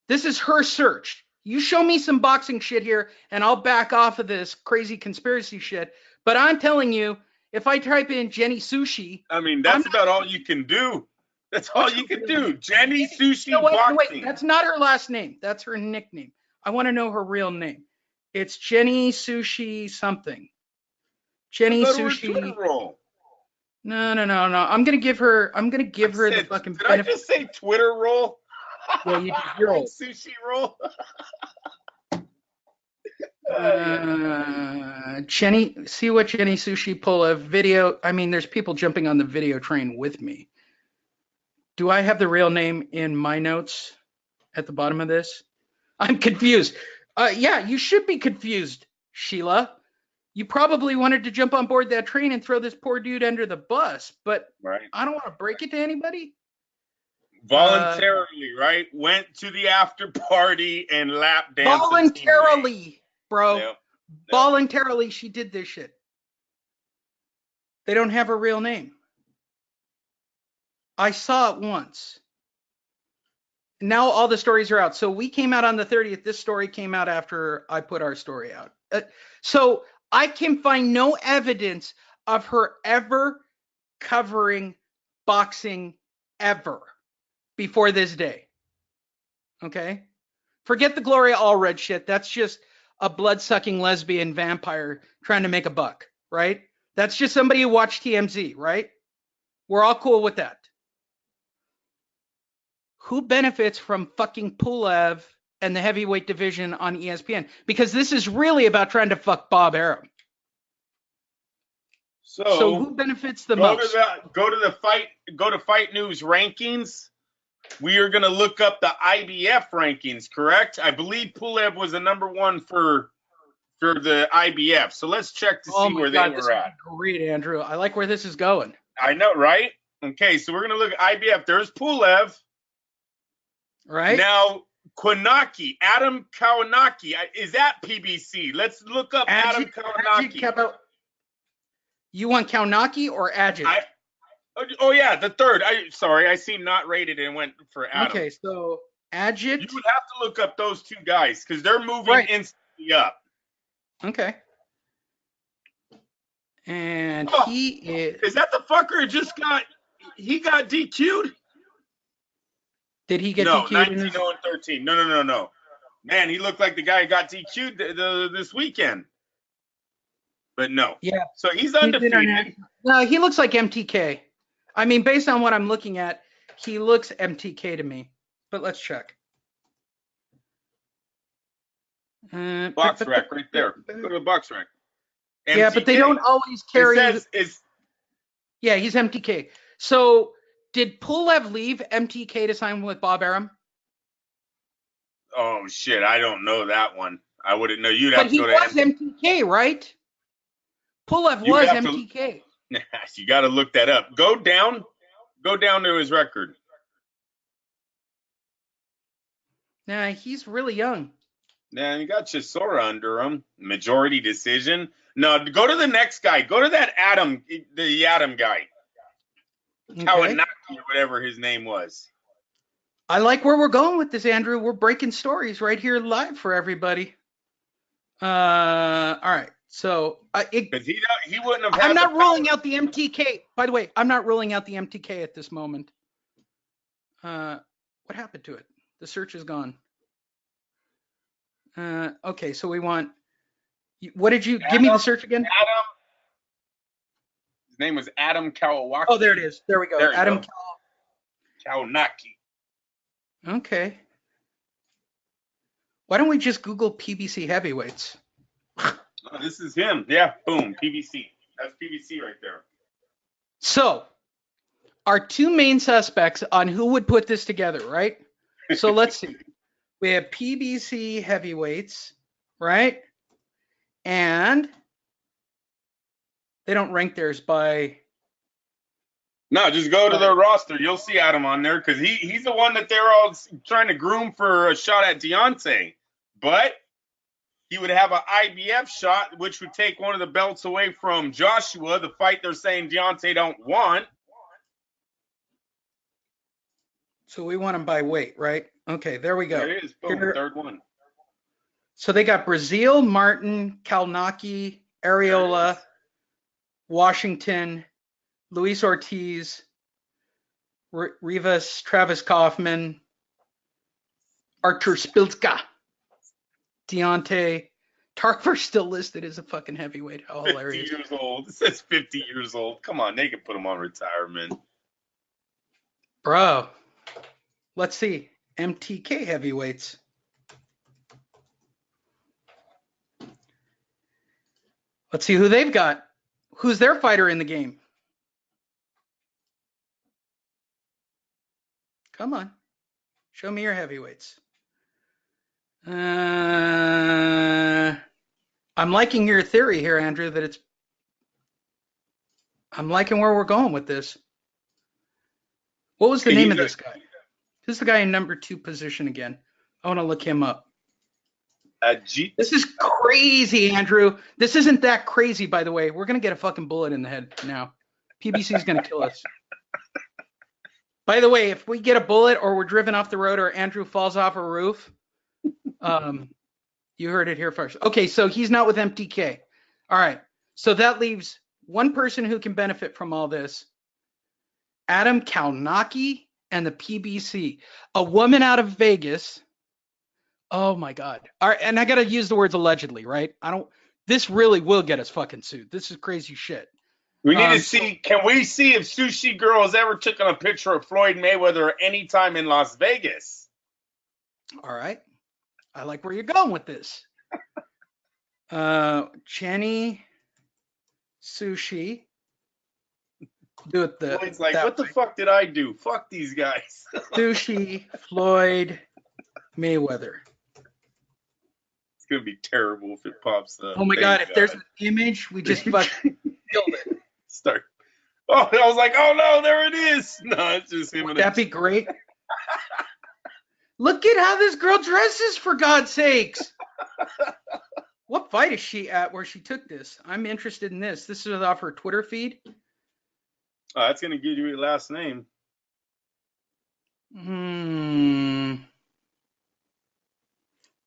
This is her search. You show me some boxing shit here, and I'll back off of this crazy conspiracy shit. But I'm telling you, if I type in Jenny Sushi... I mean, that's about all you can do. That's all you can do. Jenny Sushi boxing. Wait, that's not her last name. That's her nickname. I want to know her real name. It's Jenny Sushi something. Jenny Sushi. No. I'm gonna give her the fucking benefit. Did I just say Twitter roll? Yeah, you did. Roll. Sushi roll. Jenny, see what Jenny Sushi Pulev video. I mean, there's people jumping on the video train with me. Do I have the real name in my notes at the bottom of this? I'm confused. Yeah, you should be confused, Sheila. you probably wanted to jump on board that train and throw this poor dude under the bus, but Right. I don't want to break it to anybody. Voluntarily, right? Went to the after party and lap danced. Voluntarily, bro. Yep. Voluntarily, she did this shit. They don't have her real name. I saw it once. Now all the stories are out. So we came out on the 30th. This story came out after I put our story out. So I can find no evidence of her ever covering boxing ever before this day. Okay? Forget the Gloria Allred shit. That's just a blood-sucking lesbian vampire trying to make a buck, right? That's just somebody who watched TMZ, right? We're all cool with that. Who benefits from fucking Pulev and the heavyweight division on ESPN? Because this is really about trying to fuck Bob Arum. So who benefits the most? Go to Fight News rankings. We are going to look up the IBF rankings, correct? I believe Pulev was the number one for the IBF. So let's check to see where they were at. Great, Andrew. I like where this is going. I know, right? Okay, so we're going to look at IBF. There's Pulev. Right. Now, Adam Kawanaki. Is that PBC? Let's look up Adam Kawanaki. You want Kawanaki or Ajit? Oh, yeah, the third. I seem not rated and went for Adam. Okay, so Ajit. You would have to look up those two guys because they're moving instantly up. Okay. And he is. Is that the fucker he got DQ'd? Did he get DQ'd? No, 19-0-13. No. Man, he looked like the guy who got DQ'd this weekend. But no. Yeah. So he's undefeated. No, he looks like MTK. I mean, based on what I'm looking at, he looks MTK to me. But let's check. Box rec right there. Go to the box rec. MTK. Yeah, but they don't always carry. Yeah, he's MTK. So did Pulev leave MTK to sign with Bob Arum? Oh shit, I don't know that one. I wouldn't know. You'd have to go to. But he was MTK, right? Pulev was MTK. You got to look that up. Go down to his record. Nah, he's really young. Nah, you got Chisora under him. Majority decision. No, go to the next guy. Go to that the Adam guy. Okay. Kawanaki or whatever his name was. I like where we're going with this, Andrew. We're breaking stories right here live for everybody. All right. So because he wouldn't have. I'm not ruling out the MTK. By the way, I'm not ruling out the MTK at this moment. What happened to it? The search is gone. Okay, so we want. What did you give me the search again? His name was Adam Kawawaki. Oh, there it is. There we go. Adam Kawanaki. Okay. Why don't we just Google PBC heavyweights? Oh, this is him. Yeah, boom, PBC. That's PBC right there. So, our two main suspects on who would put this together, right? So let's see. We have PBC heavyweights, right? And they don't rank theirs by. No, just go to their roster. You'll see Adam on there because he's the one that they're all trying to groom for a shot at Deontay. But he would have an IBF shot, which would take one of the belts away from Joshua, the fight they're saying Deontay don't want. So we want him by weight, right? Okay, there we go. There it is. Boom, third one. So they got Brazil, Martin, Kalnaki, Areola, Washington, Luis Ortiz, Rivas, Travis Kaufman, Artur Spilka, Deontay. Tarver's still listed as a fucking heavyweight. How hilarious. 50 years old. It says 50 years old. Come on, they can put him on retirement. Bro, let's see. MTK heavyweights. Let's see who they've got. Who's their fighter in the game? Come on. Show me your heavyweights. I I'm liking your theory here, Andrew, that I'm liking where we're going with this. What was the name of this guy? Who's the guy in number 2 position again? I want to look him up. This is crazy, Andrew. This isn't that crazy, by the way. We're going to get a fucking bullet in the head now. PBC is going to kill us. By the way, if we get a bullet or we're driven off the road or Andrew falls off a roof, you heard it here first. Okay, so he's not with MTK. All right, so that leaves one person who can benefit from all this. Adam Kalnaki and the PBC. A woman out of Vegas. Oh my God. All right, and I got to use the words allegedly, right? This really will get us fucking sued. This is crazy shit. We need to see, can we see if Sushi Girl has ever taken a picture of Floyd Mayweather anytime in Las Vegas? All right. I like where you're going with this. Jenny Sushi. Do it Floyd's like, what the fuck did I do? Fuck these guys. Sushi Floyd Mayweather. It's going to be terrible if it pops up. Oh my God, if there's an image, we just fucking killed it. Start. Oh, I was like, oh no, there it is. No, it's just him. Would that be great? Look at how this girl dresses, for God's sakes. What fight is she at where she took this? I'm interested in this. This is off her Twitter feed. Oh, that's going to give you your last name.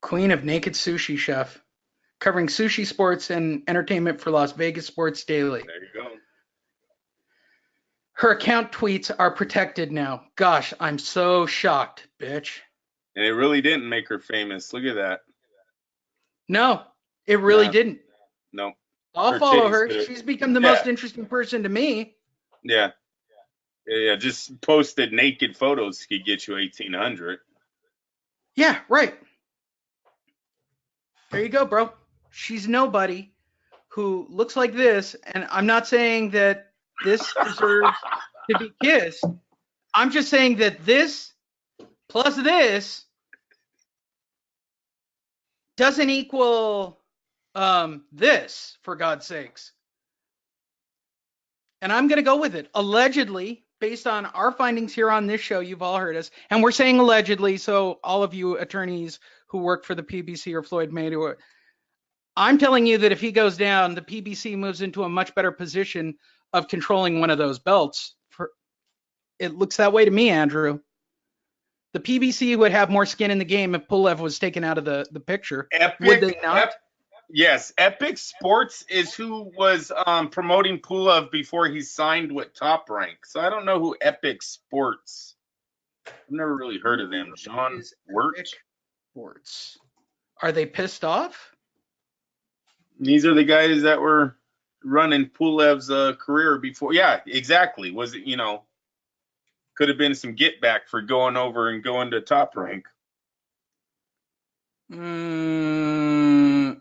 Queen of Naked Sushi Chef. Covering sushi sports and entertainment for Las Vegas Sports Daily. There you go. Her account tweets are protected now. Gosh, I'm so shocked, bitch. And it really didn't make her famous. Look at that. No, it really didn't. No. I'll follow her. She's become the most interesting person to me. Yeah. Yeah, just posted naked photos could get you 1,800. Yeah, right. There you go, bro. She's nobody who looks like this, and I'm not saying that this deserves to be kissed. I'm just saying that this plus this doesn't equal this, for God's sakes. And I'm going to go with it. Allegedly, based on our findings here on this show, you've all heard us, and we're saying allegedly, so all of you attorneys who work for the PBC or Floyd Mayweather, I'm telling you that if he goes down, the PBC moves into a much better position of controlling one of those belts. It looks that way to me, Andrew. The PBC would have more skin in the game if Pulev was taken out of the picture. Would they not? Yes, Epic Sports is who was promoting Pulev before he signed with Top Rank. So I don't know who Epic Sports. I've never really heard of them. John Wirt? Sports. Are they pissed off? These are the guys that were running Pulev's career before. Yeah, exactly. Was it, could have been some get back for going over and going to Top Rank.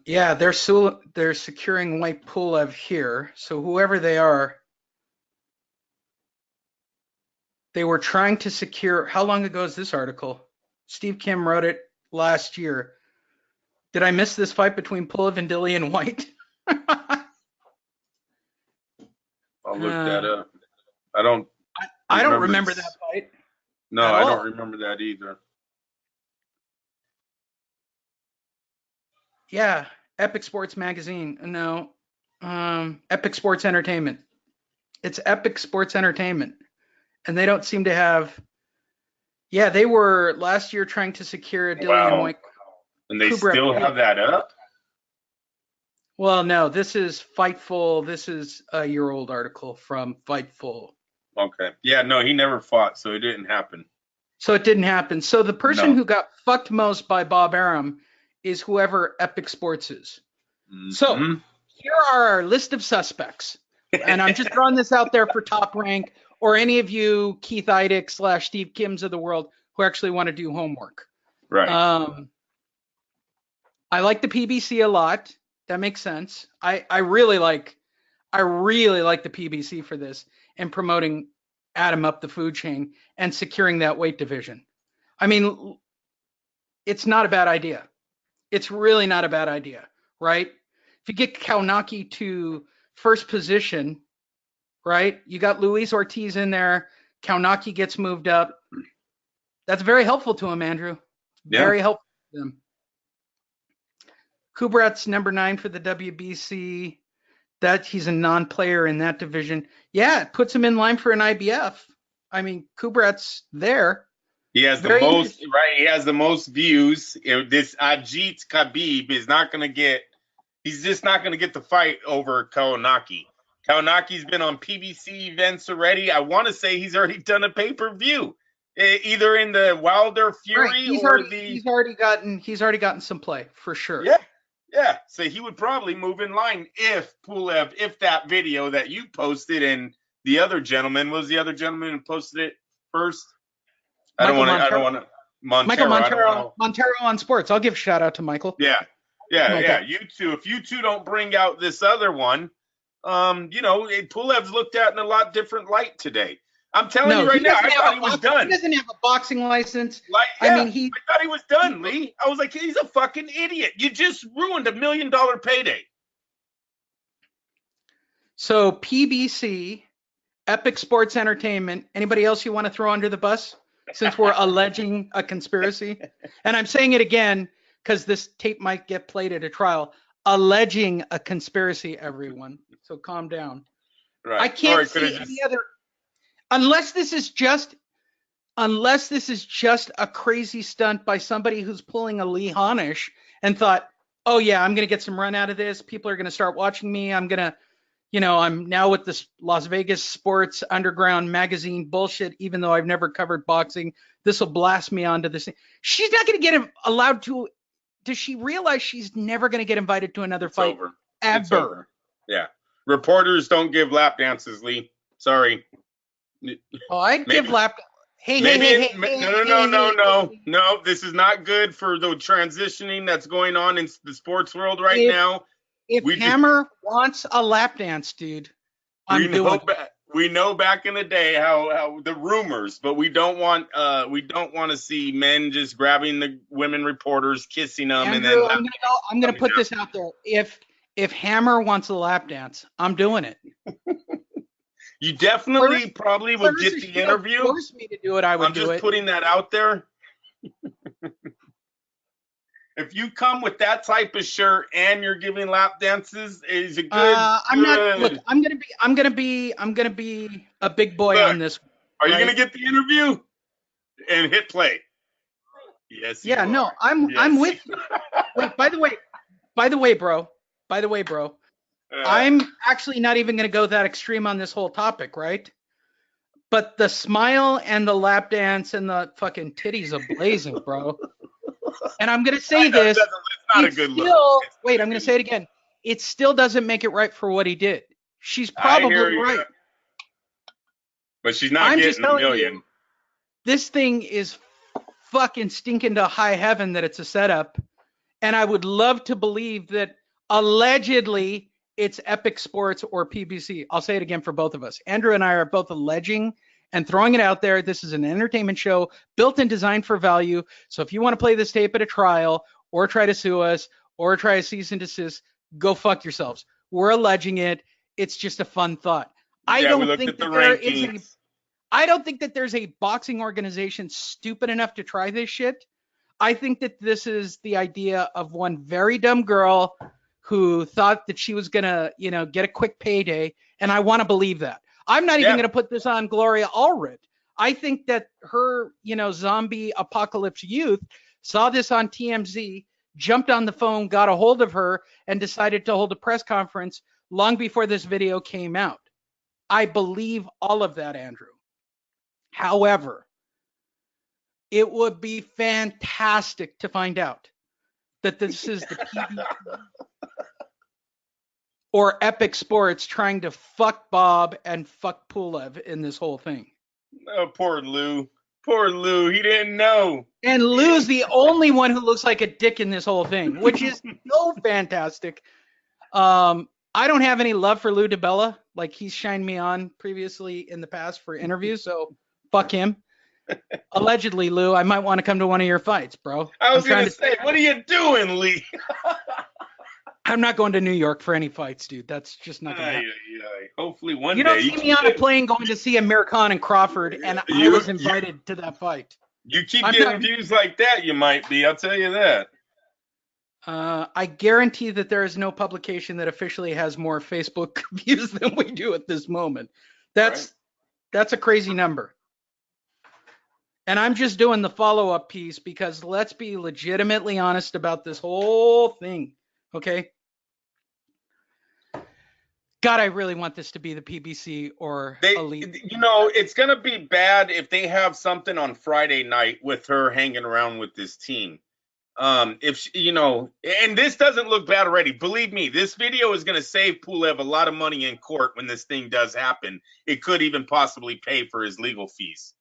Yeah, they're securing White Pulev here. So whoever they are, they were trying to secure. How long ago is this article? Steve Kim wrote it last year. Did I miss this fight between Pulev and Dillian White? I'll look that up. I don't remember that fight. No, I don't remember that either. Yeah, Epic Sports Magazine. No, Epic Sports Entertainment. It's Epic Sports Entertainment. And they don't seem to have. Yeah, they were last year trying to secure a Dillian White. And they still have that up? Well, no, this is Fightful. This is a year-old article from Fightful. Okay. Yeah, no, he never fought, so it didn't happen. So it didn't happen. So the person who got fucked most by Bob Arum is whoever Epic Sports is. Mm-hmm. So here are our list of suspects. And I'm just throwing this out there for Top Rank or any of you Keith Idec / Steve Kims of the world who actually want to do homework. Right. I like the PBC a lot. That makes sense. I really like the PBC for this and promoting Adam up the food chain and securing that weight division. I mean, it's not a bad idea. It's really not a bad idea, right? if you get Kaunaki to first position, right? You got Luis Ortiz in there. Kaunaki gets moved up. That's very helpful to him, Andrew. Very helpful to them. Kubrat's number 9 for the WBC. That he's a non-player in that division. Yeah, it puts him in line for an IBF. I mean, Kubrat's there. He has the most, right? He has the most views. This Ajit Khabib is not going to get. He's just not going to get the fight over Kaunaki. Kaunaki's been on PBC events already. I want to say he's already done a pay-per-view, either in the Wilder Fury He's already gotten some play for sure. Yeah. So he would probably move in line if Pulev, if that video that you posted and the other gentleman who posted it first. Michael Montero on sports. I'll give shout out to Michael. Yeah. You two. If you two don't bring out this other one, Pulev's looked at in a lot different light today. I'm telling you right now, I thought he was done. He doesn't have a boxing license. I thought he was done, Lee. I was like, he's a fucking idiot. You just ruined $1 million payday. So PBC, Epic Sports Entertainment. Anybody else you want to throw under the bus? Since we're alleging a conspiracy, and I'm saying it again because this tape might get played at a trial. Alleging a conspiracy, everyone. So calm down. Right. I can't see any other. Unless this is just a crazy stunt by somebody who's pulling a Lee Honish and thought, oh yeah, I'm gonna get some run out of this. People are gonna start watching me. I'm now with this Las Vegas Sports Underground magazine bullshit, even though I've never covered boxing. This will blast me onto this thing. She's not going to get allowed to. Does she realize she's never going to get invited to another fight? Over. Ever. It's over. Yeah. Reporters don't give lap dances, Lee. Sorry. Oh, I give lap. Hey. No. This is not good for the transitioning that's going on in the sports world right now. If Hammer wants a lap dance, dude, we know back in the day how the rumors, but we don't want to see men just grabbing the women reporters, kissing them, Andrew, and then I'm gonna put this out there. If Hammer wants a lap dance, I'm doing it. You definitely probably will get the interview. Force me to do it. I'm just putting that out there. If you come with that type of shirt and you're giving lap dances, is it good? I'm not. Look, I'm gonna be a big boy on this. Are you gonna get the interview and hit play? Yes. Yeah. No. I'm with you. Wait. By the way, bro. I'm actually not even gonna go that extreme on this whole topic, right? But the smile and the lap dance and the fucking titties are blazing, bro. And I'm going to say this. It's not a good look. Wait, I'm going to say it again. It still doesn't make it right for what he did. She's probably right. But she's not getting $1 million. This thing is fucking stinking to high heaven that it's a setup. And I would love to believe that allegedly it's Epic Sports or PBC. I'll say it again for both of us. Andrew and I are both alleging and throwing it out there. This is an entertainment show built and designed for value. So if you want to play this tape at a trial or try to sue us or try a cease and desist, go fuck yourselves. We're alleging it. It's just a fun thought. I don't think that there's a boxing organization stupid enough to try this shit. I think that this is the idea of one very dumb girl who thought that she was going to, get a quick payday. And I want to believe that. I'm not even going to put this on Gloria Allred. I think that her, zombie apocalypse youth saw this on TMZ, jumped on the phone, got a hold of her, and decided to hold a press conference long before this video came out. I believe all of that, Andrew. However, it would be fantastic to find out that this is the PBC or Epic Sports trying to fuck Bob and fuck Pulev in this whole thing. Oh, poor Lou. Poor Lou. He didn't know. And Lou's the only one who looks like a dick in this whole thing, which is so fantastic. I don't have any love for Lou DiBella. Like, he's shined me on previously in the past for interviews, so fuck him. Allegedly, Lou, I might want to come to one of your fights, bro. I was going to say, what are you doing, Lee? I'm not going to New York for any fights, dude. That's just not going to happen. Hopefully one You day. don't see me on a plane going to see Amir Khan and Crawford, and I was invited to that fight. You keep getting views like that, you might be. I'll tell you that. I guarantee that there is no publication that officially has more Facebook views than we do at this moment. That's a crazy number. And I'm just doing the follow-up piece because let's be legitimately honest about this whole thing, okay? God, I really want this to be the PBC or Elite. You know, it's going to be bad if they have something on Friday night with her hanging around with this team. If she, you know, and this doesn't look bad already. Believe me, this video is going to save Pulev a lot of money in court when this thing does happen. It could even possibly pay for his legal fees.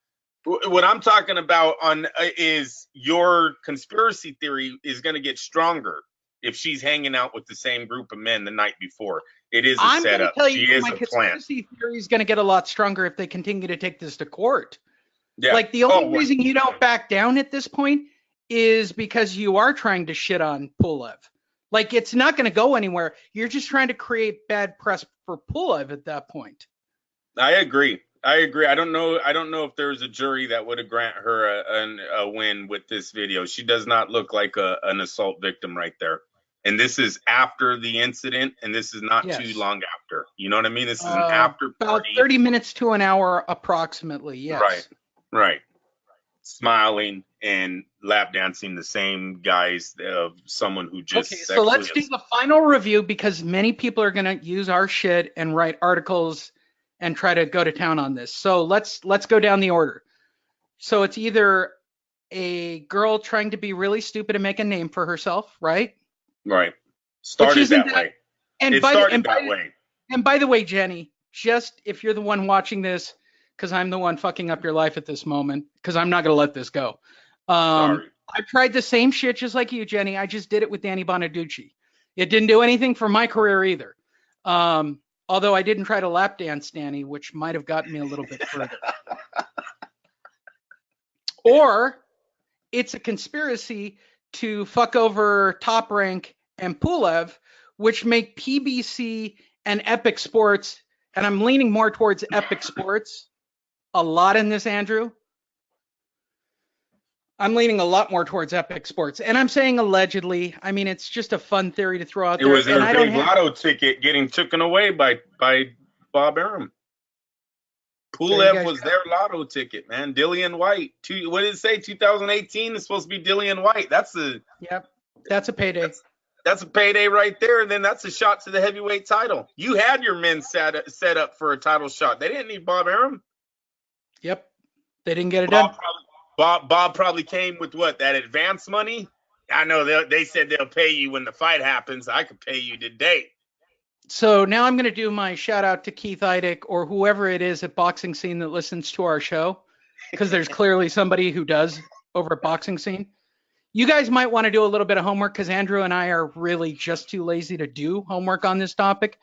What I'm talking about is your conspiracy theory is going to get stronger if she's hanging out with the same group of men the night before. It is a setup. She is a plant. My conspiracy theory is going to get a lot stronger if they continue to take this to court. Yeah. Like the only reason you don't back down at this point is because you are trying to shit on Pulev. Like it's not going to go anywhere. You're just trying to create bad press for Pulev at that point. I agree. I don't know if there's a jury that would have granted her a win with this video. She does not look like an assault victim right there. And this is after the incident, and this is not too long after. You know what I mean? This is an after party. About 30 minutes to an hour approximately, yes. Right. Smiling and lap dancing the same guys of someone who just so let's do the final review because many people are going to use our shit and write articles and try to go to town on this. So let's go down the order. So it's either a girl trying to be really stupid and make a name for herself, right? Right. Started that way. And it started that way. And by the way, Jenny, just if you're the one watching this, because I'm the one fucking up your life at this moment, because I'm not going to let this go. Sorry. I tried the same shit just like you, Jenny. I just did it with Danny Bonaducci. It didn't do anything for my career either. Although I didn't try to lap dance Danny, which might have gotten me a little bit further. Or it's a conspiracy to fuck over Top Rank and Pulev, which make PBC and Epic Sports, and I'm leaning more towards Epic Sports a lot in this, Andrew. I'm leaning a lot more towards Epic Sports. And I'm saying allegedly. I mean, it's just a fun theory to throw out there. It was a big lotto ticket getting taken away by Bob Arum. Pulev was their lotto ticket, man. Dillian White. What did it say? 2018 is supposed to be Dillian White. That's a payday. That's a payday right there. And then that's a shot to the heavyweight title. You had your men set up for a title shot. They didn't need Bob Arum. Yep. They didn't get it done. Bob probably came with that advance money. I know they said they'll pay you when the fight happens. I could pay you today. So now I'm going to do my shout out to Keith Eidick or whoever it is at Boxing Scene that listens to our show, because there's clearly somebody who does over at Boxing Scene. You guys might want to do a little bit of homework because Andrew and I are really just too lazy to do homework on this topic.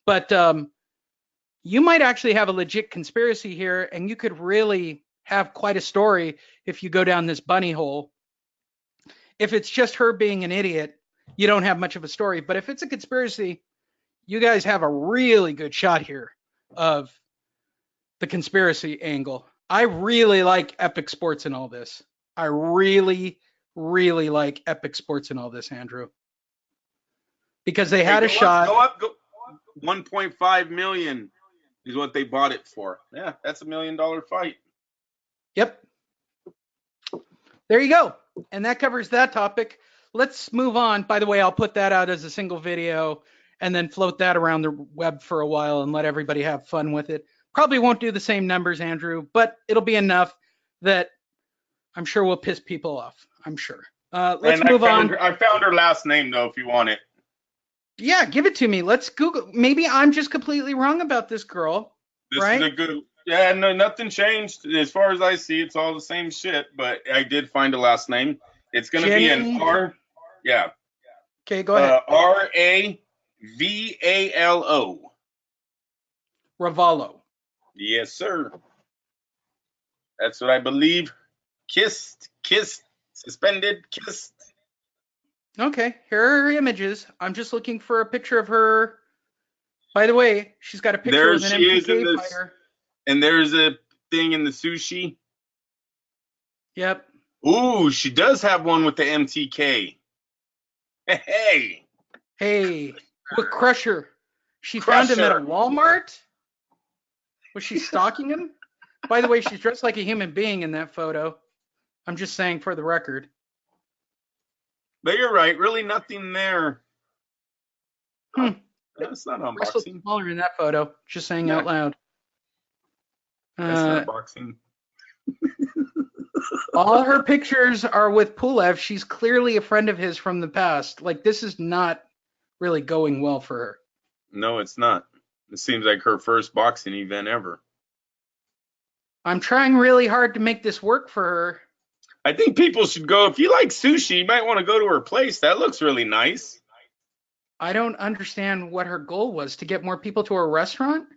But you might actually have a legit conspiracy here, and you could really have quite a story if you go down this bunny hole. If it's just her being an idiot, you don't have much of a story. But if it's a conspiracy, you guys have a really good shot here of the conspiracy angle. I really like Epic Sports in all this. I really, really like Epic Sports in all this, Andrew. Because they had a shot. Go up. 1.5 million is what they bought it for. Yeah, that's $1 million fight. Yep. There you go. And that covers that topic. Let's move on. By the way, I'll put that out as a single video and then float that around the web for a while and let everybody have fun with it. Probably won't do the same numbers, Andrew, but it'll be enough that I'm sure will piss people off. I'm sure. Let's move on. I found her last name, though, if you want it. Yeah, give it to me. Let's Google. Maybe I'm just completely wrong about this girl. This is a good. Yeah, no, nothing changed. As far as I see, it's all the same shit, but I did find a last name. It's going to be an R. Yeah. Okay, go ahead. Ravalo. Ravalo. Yes, sir. That's what I believe. Kissed, suspended, kissed. Okay, here are her images. I'm just looking for a picture of her. By the way, she's got a picture There with an she is in MTK this, fighter. and there's a thing in the sushi. Yep. Ooh, she does have one with the MTK. Hey. Hey, with Crusher. She Crusher. found him at a Walmart? Was she stalking him? By the way, she's dressed like a human being in that photo. I'm just saying for the record. But you're right, really nothing there. That's not Russell's unboxing. smaller in that photo. Just saying out loud. That's not boxing. All her pictures are with Pulev. She's clearly a friend of his from the past. Like, this is not really going well for her. No, it's not. It seems like her first boxing event ever. I'm trying really hard to make this work for her. I think people should go. If you like sushi, you might want to go to her place. That looks really nice. I don't understand what her goal was, to get more people to her restaurant?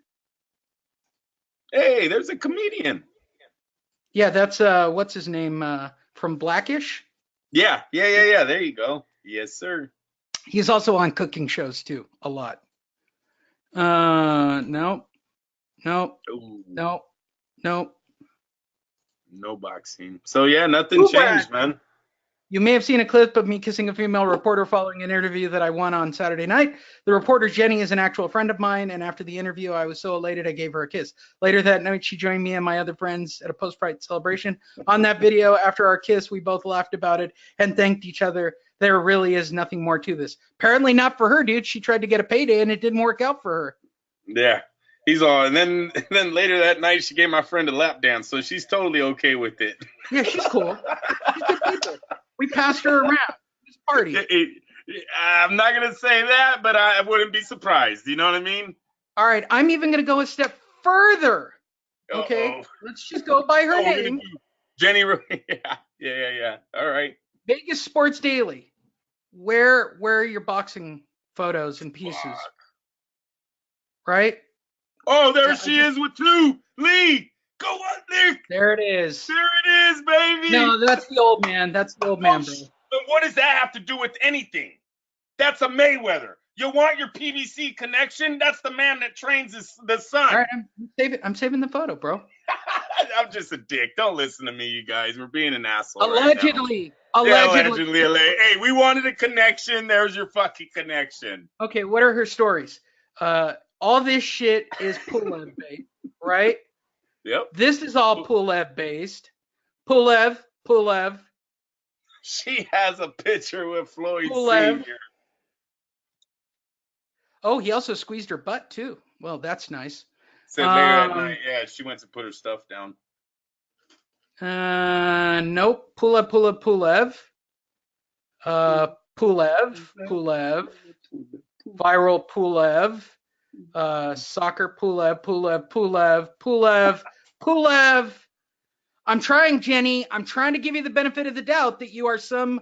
Hey, there's a comedian. Yeah, that's what's his name from Blackish? Yeah. There you go. Yes, sir. He's also on cooking shows too, a lot. No. No boxing. So yeah, nothing changed, man. You may have seen a clip of me kissing a female reporter following an interview that I won on Saturday night. The reporter, Jenny, is an actual friend of mine, and after the interview, I was so elated I gave her a kiss. Later that night, she joined me and my other friends at a post-fight celebration. On that video, after our kiss, we both laughed about it and thanked each other. There really is nothing more to this. Apparently not for her, dude. She tried to get a payday, and it didn't work out for her. Yeah. He's all, and then later that night, she gave my friend a lap dance, so she's totally okay with it. Yeah, she's cool. She's good people. We passed her around. This party. I'm not going to say that, but I wouldn't be surprised. You know what I mean? All right. I'm even going to go a step further. Okay. Let's just go by her name. Jenny. Yeah. All right. Vegas Sports Daily. Where are your boxing photos and pieces? Fuck. Right? Oh, there she is with two. Lee. Go on, Lee. There it is. There it is, baby. No, that's the old man. That's the old man, bro. But what does that have to do with anything? That's a Mayweather. You want your PBC connection? That's the man that trains the son. All right, I'm saving the photo, bro. I'm just a dick. Don't listen to me, you guys. We're being an asshole. Allegedly. Right now. Allegedly. Hey, we wanted a connection. There's your fucking connection. Okay, what are her stories? All this shit is Pulev based, right? Yep. This is all Pulev based. Pulev. She has a picture with Floyd Pulev. Sr. Oh, he also squeezed her butt too. Well, that's nice. Said later at night, yeah, she went to put her stuff down. Nope. Pulev. Pulev. Viral Pulev. Soccer Pulev. I'm trying, Jenny. I'm trying to give you the benefit of the doubt that you are some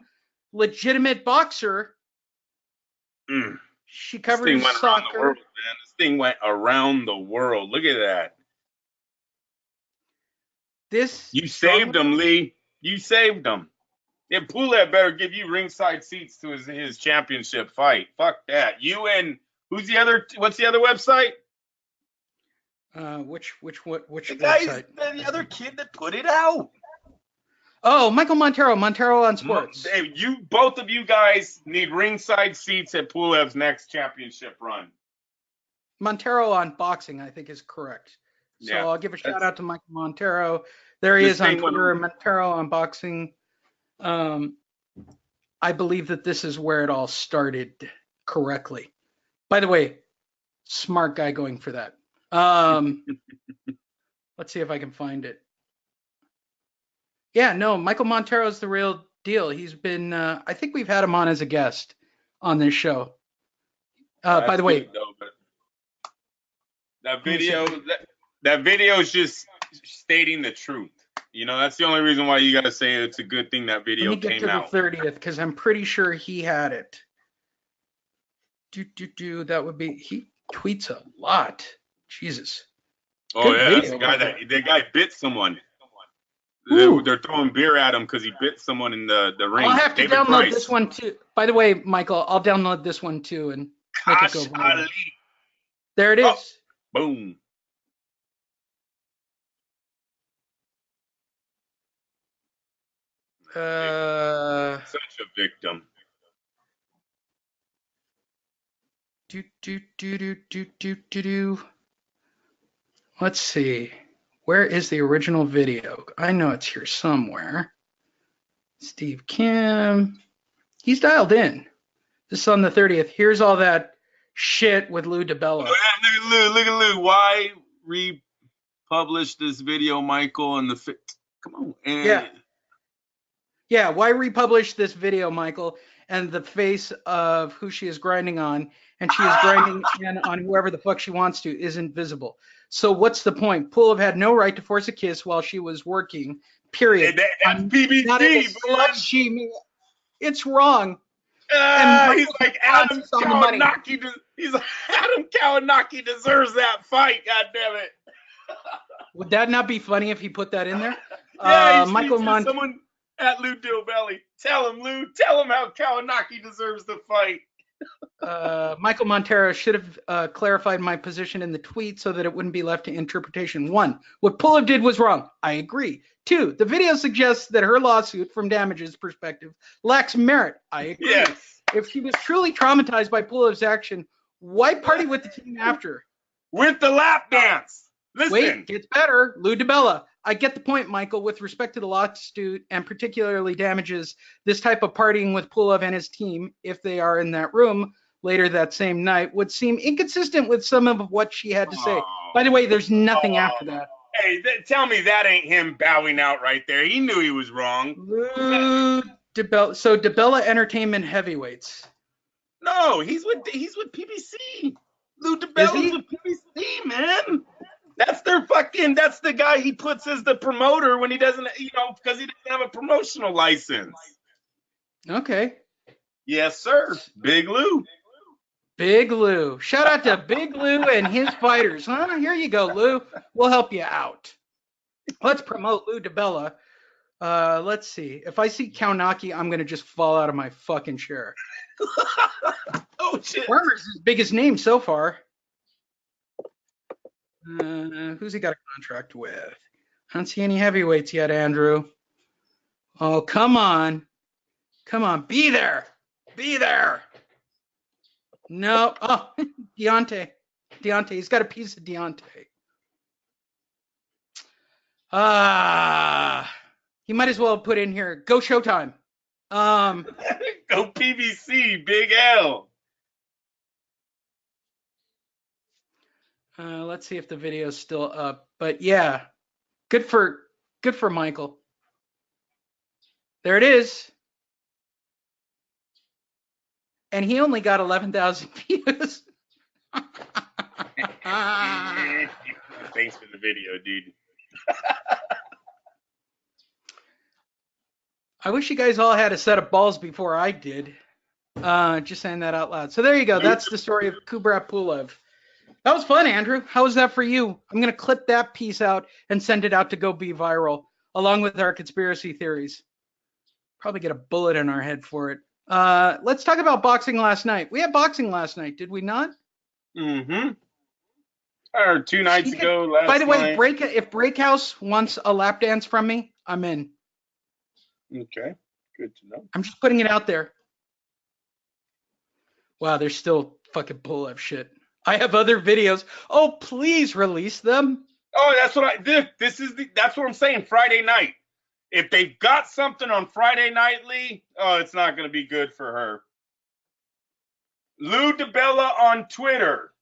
legitimate boxer. She covered soccer. World, man. This thing went around the world. Look at that. You saved him, Lee. You saved him. Yeah, Pulev better give you ringside seats to his championship fight. Fuck that. You and what's the other website? Which website? The other kid that put it out. Oh, Michael Montero on Sports. Hey, both of you guys need ringside seats at Pulev's next championship run. Montero on boxing, I think, is correct. So yeah, I'll give a shout out to Michael Montero. There he is on Twitter, Montero on boxing. I believe that this is where it all started correctly. By the way, smart guy going for that. Let's see if I can find it. Yeah, no, Michael Montero is the real deal. He's been, I think we've had him on as a guest on this show. By the way, that video is just stating the truth. You know, that's the only reason why you got to say it's a good thing that video came out. Let me get to the 30th because I'm pretty sure he had it. That would be, he tweets a lot. Jesus. Oh, yeah, that's the guy that bit someone. They're throwing beer at him because he bit someone in the ring. I'll have to David download Price. this one too. By the way, Michael, I'll download this one too and make it go Gosh, viral. Ali. There it is. Oh, boom. Such a victim. Let's see. Where is the original video? I know it's here somewhere. Steve Kim. He's dialed in. This is on the 30th. Here's all that shit with Lou DiBella. Look at Lou. Why republish this video, Michael? And come on. Yeah, why republish this video, Michael? And the face of who she is grinding on, and she is grinding in on whoever the fuck she wants to, isn't visible. So what's the point? Pulev had no right to force a kiss while she was working, period. That's PBC. It's wrong. He's like Adam Kalinauski. He's like Adam Kalinauski deserves that fight. God damn it. Would that not be funny if he put that in there? Yeah, Michael someone at Lou DiBella. Tell him, Lou. Tell him how Kalinauski deserves the fight. Michael Montero should have clarified my position in the tweet so that it wouldn't be left to interpretation. 1, what Pulev did was wrong. I agree. 2, the video suggests that her lawsuit from damages perspective lacks merit. I agree. Yes. If she was truly traumatized by Pulev's action, why party with the team after? With the lap dance. Listen. Wait, gets better. Lou DiBella. I get the point, Michael. With respect to the lawsuit and particularly damages, this type of partying with Pulev and his team, if they are in that room later that same night, would seem inconsistent with some of what she had to say. By the way, there's nothing after that. Hey, tell me that ain't him bowing out right there. He knew he was wrong. Lou DiBella. So DiBella Entertainment Heavyweights. No, he's with PBC. Lou DiBella's with PBC, man. That's the guy he puts as the promoter when he doesn't, because he doesn't have a promotional license. Okay. Yes, sir. Big Lou. Big Lou. Shout out to Big Lou and his fighters. Huh? Here you go, Lou. We'll help you out. Let's promote Lou DiBella. Let's see. If I see Kalinauski, I'm going to just fall out of my fucking chair. Oh, shit. Farmer's his biggest name so far. Who's he got a contract with? I don't see any heavyweights yet, Andrew. Oh, come on. Come on. Be there. Be there. No. Oh, Deontay. He's got a piece of Deontay. He might as well put in here, go Showtime. Go PBC, Big L. Let's see if the video's still up. But yeah, good for Michael. There it is. And he only got 11,000 views. Thanks for the video, dude. I wish you guys all had a set of balls before I did. Just saying that out loud. So there you go. That's the story of Kubrat Pulev. That was fun, Andrew. How was that for you? I'm going to clip that piece out and send it out to go be viral, along with our conspiracy theories. Probably get a bullet in our head for it. Let's talk about boxing last night. We had boxing last night, did we not? Mm-hmm. Or 2 nights ago. By the way, if Breakhouse wants a lap dance from me, I'm in. Okay, good to know. I'm just putting it out there. Wow, there's still fucking Pulev shit. I have other videos. Oh, please release them. Oh, that's what I did. That's what I'm saying. Friday night. If they've got something on Friday night, Lee, it's not going to be good for her. Lou DiBella on Twitter.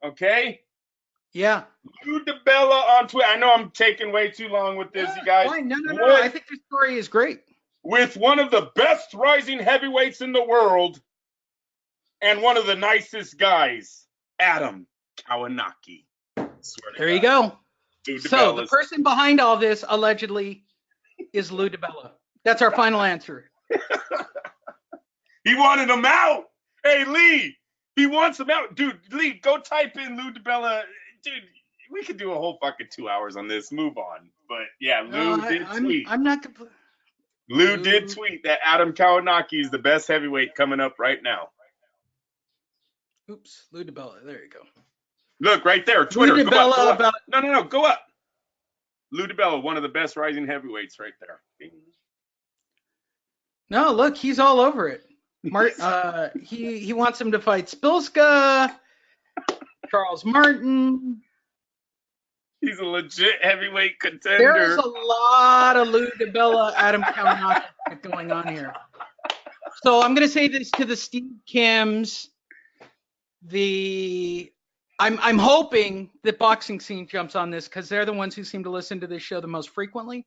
Okay? Yeah. Lou DiBella on Twitter. I know I'm taking way too long with this, you guys. Fine. No. I think this story is great. With one of the best rising heavyweights in the world and one of the nicest guys, Adam Kalinauski. There you go. Lou So the person behind all this, allegedly, is Lou DiBella. That's our final answer. He wanted him out. Hey, Lee, he wants him out. Dude, Lee, go type in Lou DiBella. Dude, we could do a whole fucking 2 hours on this. Move on. But yeah, Lou did tweet. I'm not gonna. Lou did tweet that Adam Kawanaki is the best heavyweight coming up right now. Oops, Lou DiBella. There you go. Look right there, Twitter. Lou Go up, go up. about. No, go up. Lou DiBella, one of the best rising heavyweights, right there. No, look, he's all over it. He wants him to fight Spilska, Charles Martin. He's a legit heavyweight contender. There's a lot of Lou DiBella, Adam Kawanaki going on here. So I'm going to say this to the Steve Kims. I'm hoping that Boxing Scene jumps on this because they're the ones who seem to listen to this show the most frequently.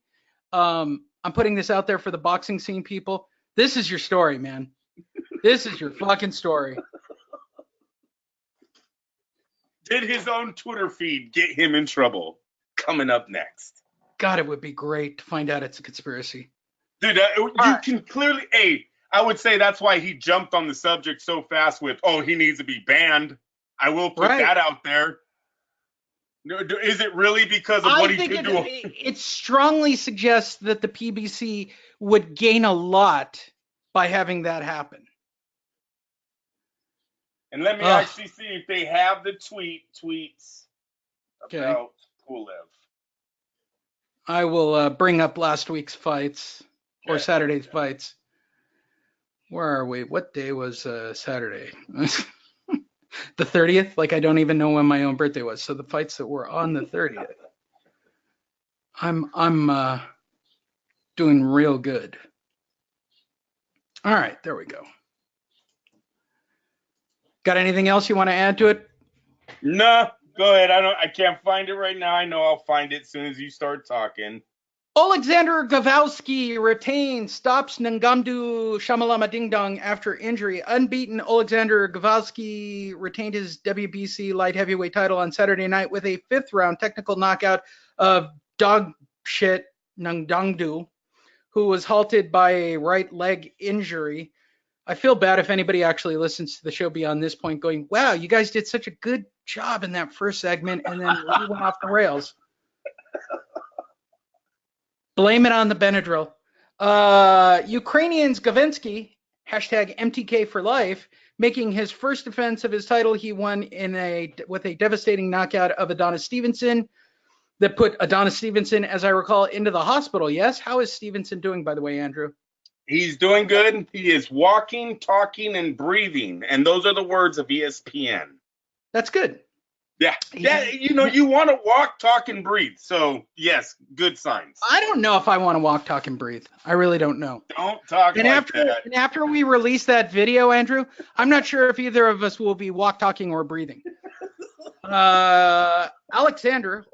I'm putting this out there for the Boxing Scene people. This is your story, man. This is your fucking story. Did his own Twitter feed get him in trouble? Coming up next. God, it would be great to find out it's a conspiracy. Dude, you can clearly, I would say that's why he jumped on the subject so fast with, he needs to be banned. I will put that out there. Is it really because of what he did to him? It strongly suggests that the PBC would gain a lot by having that happen. And let me actually see if they have the tweets about Pulev. I will bring up last week's fights or Saturday's fights. Where are we? What day was Saturday? The 30th? Like, I don't even know when my own birthday was. So the fights that were on the 30th. I'm doing real good. All right, there we go. Got anything else you want to add to it? No, go ahead. I can't find it right now. I know I'll find it as soon as you start talking. Alexander Gavowski retains, stops Ngamdu Shamalama Ding Dong after injury. Unbeaten, Alexander Gavowski retained his WBC light heavyweight title on Saturday night with a fifth-round technical knockout of dog shit Nangdongdu, who was halted by a right leg injury. I feel bad if anybody actually listens to the show beyond this point going, wow, you guys did such a good job in that first segment and then we went off the rails. Blame it on the Benadryl. Ukrainian's Gavinsky, hashtag MTK for life, making his first defense of his title. He won with a devastating knockout of Adonis Stevenson that put Adonis Stevenson, as I recall, into the hospital. Yes? How is Stevenson doing, by the way, Andrew? He's doing good. He is walking, talking, and breathing. And those are the words of ESPN. That's good. Yeah. Yeah. You want to walk, talk, and breathe. So, yes, good signs. I don't know if I want to walk, talk, and breathe. I really don't know. Don't talk that. And after we release that video, Andrew, I'm not sure if either of us will be walk, talking, or breathing. Alexander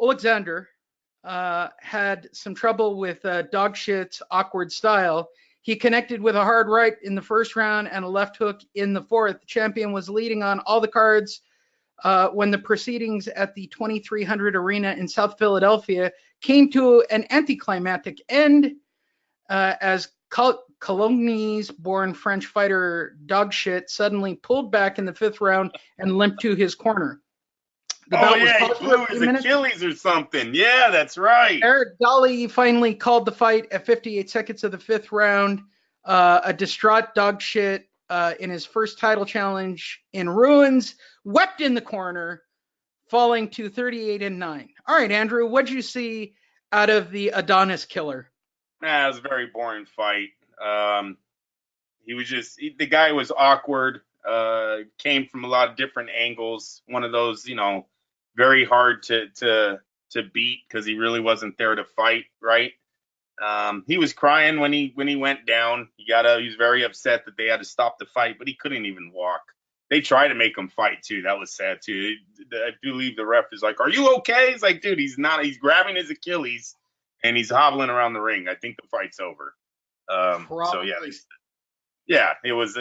had some trouble with dog shit's awkward style. He connected with a hard right in the first round and a left hook in the fourth. The champion was leading on all the cards when the proceedings at the 2300 Arena in South Philadelphia came to an anticlimactic end as Colognese-born French fighter Dogshit suddenly pulled back in the fifth round and limped to his corner. He blew his Achilles or something. Yeah, that's right. Eric Dolly finally called the fight at 58 seconds of the fifth round. A distraught Dogshit in his first title challenge in ruins, wept in the corner, falling to 38-9. All right, Andrew, what'd you see out of the Adonis killer? It was a very boring fight. The guy was awkward, came from a lot of different angles. One of those, very hard to beat because he really wasn't there to fight, right? He was crying when he went down. He was very upset that they had to stop the fight, but he couldn't even walk. They tried to make him fight too. That was sad too. I believe the ref is like, "Are you okay?" He's like, "Dude, he's not. He's grabbing his Achilles and he's hobbling around the ring. I think the fight's over." So yeah, it was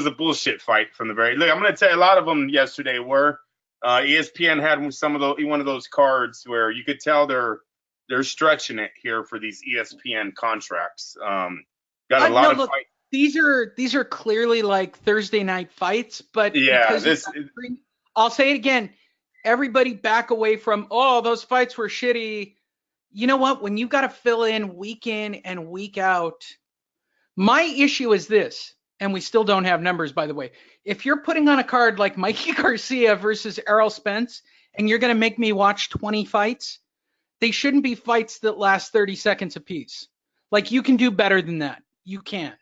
a bullshit fight from the very. Look, I'm going to tell you, a lot of them yesterday were. ESPN had one of those cards where you could tell they're stretching it here for these ESPN contracts. Got a lot of fights. These are clearly like Thursday night fights, but yeah, I'll say it again. everybody back away from, oh, those fights were shitty. You know what? When you got to fill in and week out, my issue is this, and we still don't have numbers, by the way. If you're putting on a card like Mikey Garcia versus Errol Spence, and you're going to make me watch 20 fights, they shouldn't be fights that last 30 seconds apiece. Like, you can do better than that. You can.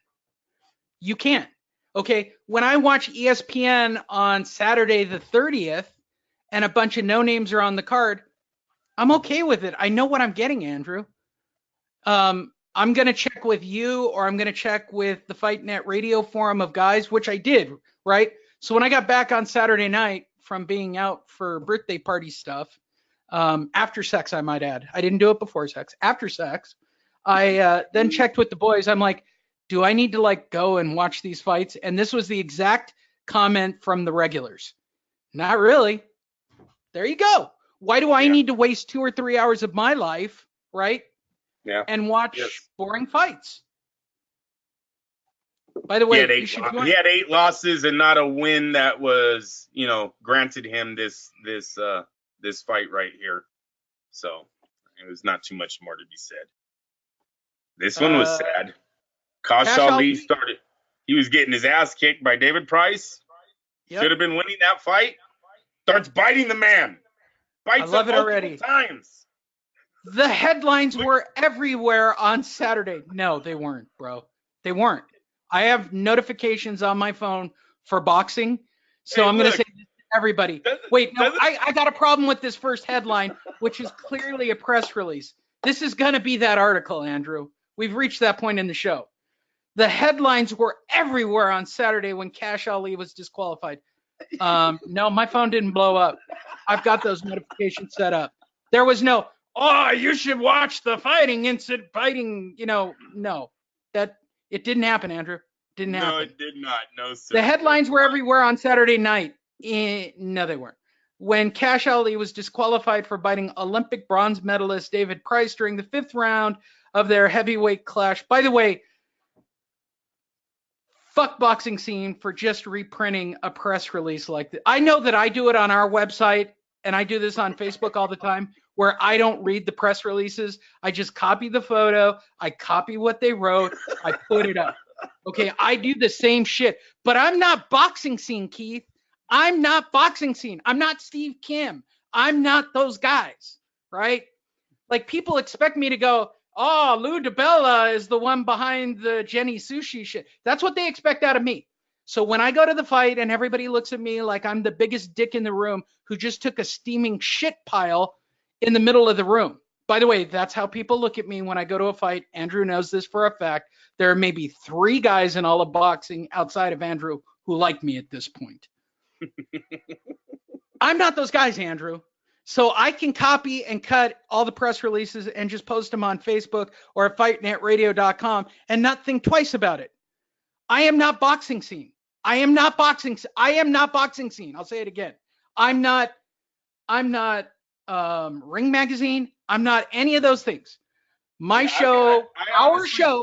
You can. Okay, when I watch ESPN on Saturday the 30th, and a bunch of no-names are on the card, I'm okay with it. I know what I'm getting, Andrew. I'm going to check with you, or I'm going to check with the Fight Net radio forum of guys, which I did, right? So when I got back on Saturday night from being out for birthday party stuff, after sex, I might add. I didn't do it before sex. After sex, I then checked with the boys. I'm like, do I need to like go and watch these fights? And this was the exact comment from the regulars. Not really. There you go. Why do I need to waste 2 or 3 hours of my life, right? Yeah. And watch boring fights. By the way, he had 8 losses and not a win that was, granted him this fight right here. So it was not too much more to be said. This one was sad. Cash Ali started. He was getting his ass kicked by David Price. Yep. Should have been winning that fight. Starts biting the man. Bites I love him it already. times. The headlines were everywhere on Saturday. No, they weren't, bro. They weren't. I have notifications on my phone for boxing, so I'm going to say this to everybody. Wait, no, I got a problem with this first headline, which is clearly a press release. This is going to be that article, Andrew. We've reached that point in the show. The headlines were everywhere on Saturday when Cash Ali was disqualified. No, my phone didn't blow up. I've got those notifications set up. There was no, oh, you should watch the no. That it didn't happen, Andrew. Didn't happen. No, it did not. No, sir. The headlines were everywhere on Saturday night. No, they weren't. When Cash Ali was disqualified for biting Olympic bronze medalist David Price during the 5th round of their heavyweight clash. By the way, fuck boxing scene for just reprinting a press release like that. I know that I do it on our website, and I do this on Facebook all the time, where I don't read the press releases. I just copy the photo. I copy what they wrote. I put it up. Okay, I do the same shit. But I'm not boxing scene, Keith. I'm not boxing scene. I'm not Steve Kim. I'm not those guys, right? Like, people expect me to go, oh, Lou DiBella is the one behind the Jenny Sushi shit. That's what they expect out of me. So when I go to the fight and everybody looks at me like I'm the biggest dick in the room who just took a steaming shit pile in the middle of the room. By the way, that's how people look at me when I go to a fight. Andrew knows this for a fact. There are maybe 3 guys in all of boxing outside of Andrew who like me at this point. I'm not those guys, Andrew. So I can copy and cut all the press releases and just post them on Facebook or at fightnetradio.com and not think twice about it. I am not boxing scene. I am not boxing scene. I'll say it again. I'm not Ring Magazine. I'm not any of those things. Our show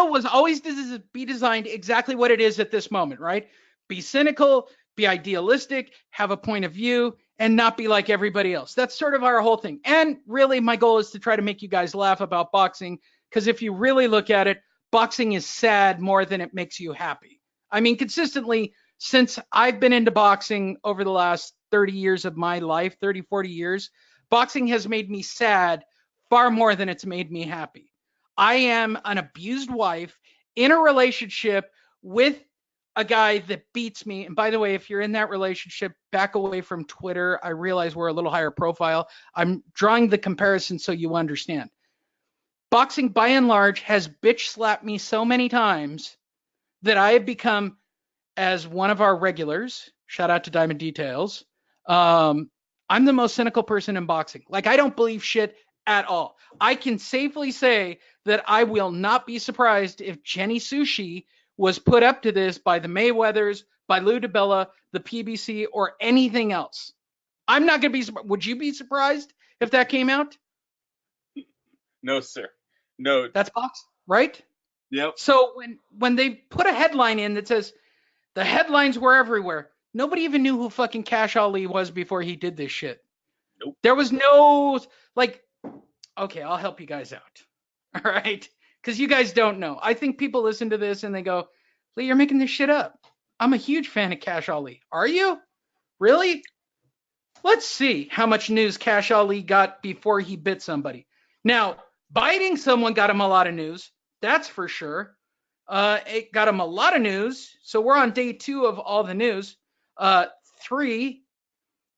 was always to be designed exactly what it is at this moment, right? Be cynical, be idealistic, have a point of view, and not be like everybody else. That's sort of our whole thing. And really, my goal is to try to make you guys laugh about boxing, because if you really look at it, boxing is sad more than it makes you happy. I mean, consistently, since I've been into boxing over the last 30 years of my life, 30, 40 years, boxing has made me sad far more than it's made me happy. I am an abused wife in a relationship with a guy that beats me. And by the way, if you're in that relationship, back away from Twitter. I realize we're a little higher profile. I'm drawing the comparison so you understand. Boxing, by and large, has bitch slapped me so many times that I have become, as one of our regulars, shout out to Diamond Details, I'm the most cynical person in boxing. Like, I don't believe shit at all. I can safely say that I will not be surprised if Jenny Sushi was put up to this by the Mayweathers, by Lou DiBella, the PBC, or anything else. I'm not going to be surprised. Would you be surprised if that came out? No, sir. No. That's box, right? Yep. So when they put a headline in that says the headlines were everywhere, Nobody even knew who fucking Cash Ali was before he did this shit. Nope. There was no, like, okay, I'll help you guys out. All right? Because you guys don't know. I think people listen to this and they go, Lee, you're making this shit up. I'm a huge fan of Cash Ali. Are you? Really? Let's see how much news Cash Ali got before he bit somebody. Now, biting someone got him a lot of news. That's for sure. It got him a lot of news. So we're on day 2 of all the news. 3.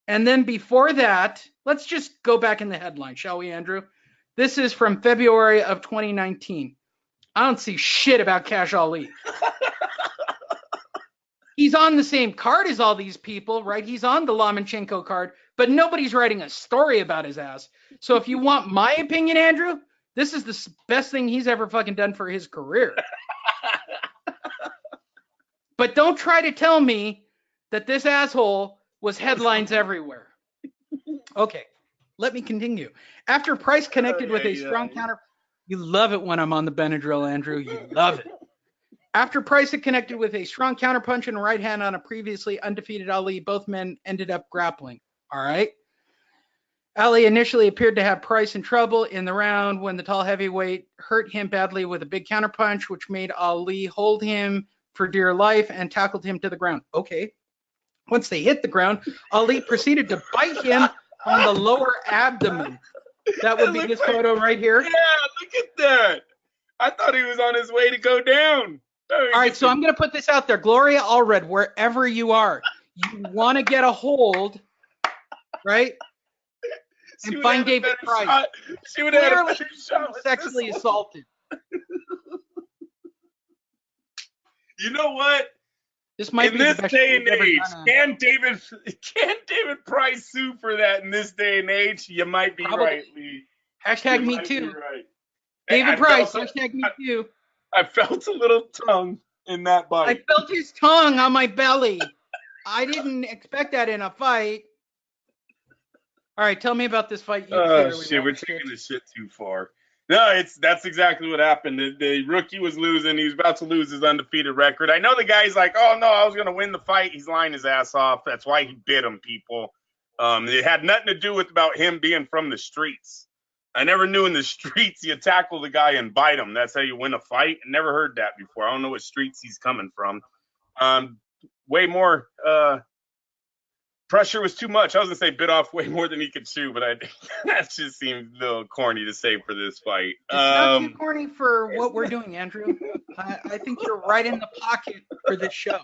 And then before that, let's just go back in the headline, shall we, Andrew? This is from February of 2019. I don't see shit about Cash Ali. He's on the same card as all these people, right? He's on the Lomachenko card, but nobody's writing a story about his ass. So if you want my opinion, Andrew, this is the best thing he's ever fucking done for his career. But don't try to tell me that this asshole was headlines everywhere. Okay, let me continue. After Price connected with a strong counter... You love it when I'm on the Benadryl, Andrew. You love it. After Price had connected with a strong counterpunch and a right hand on a previously undefeated Ali, both men ended up grappling. All right. Ali initially appeared to have Price in trouble in the round when the tall heavyweight hurt him badly with a big counterpunch, which made Ali hold him for dear life and tackled him to the ground. Okay. Once they hit the ground, Ali proceeded to bite him on the lower abdomen. That would be this photo right here. Yeah, look at that. I thought he was on his way to go down. All right, so I'm going to put this out there. Gloria Allred, wherever you are, you want to get a hold, right? And find David Price. She would have had a better shot. Sexually assaulted. You know what? This might in be this the best day and age, can David Price sue for that in this day and age? You might be right, Lee. Hashtag me too. Right. David Price, hashtag me too. I felt a little tongue in that bite. I felt his tongue on my belly. I didn't expect that in a fight. All right, tell me about this fight. Oh, shit, we're taking this shit too far. No, that's exactly what happened. The rookie was losing. He was about to lose his undefeated record. I know the guy's like, oh, no, I was going to win the fight. He's lying his ass off. That's why he bit him, people. It had nothing to do with about him being from the streets. I never knew in the streets you tackle the guy and bite him. That's how you win a fight. I never heard that before. I don't know what streets he's coming from. Way more pressure was too much. I was going to say bit off way more than he could chew, but that just seemed a little corny to say for this fight. It's not too corny for what we're doing, Andrew. I think you're right in the pocket for this show.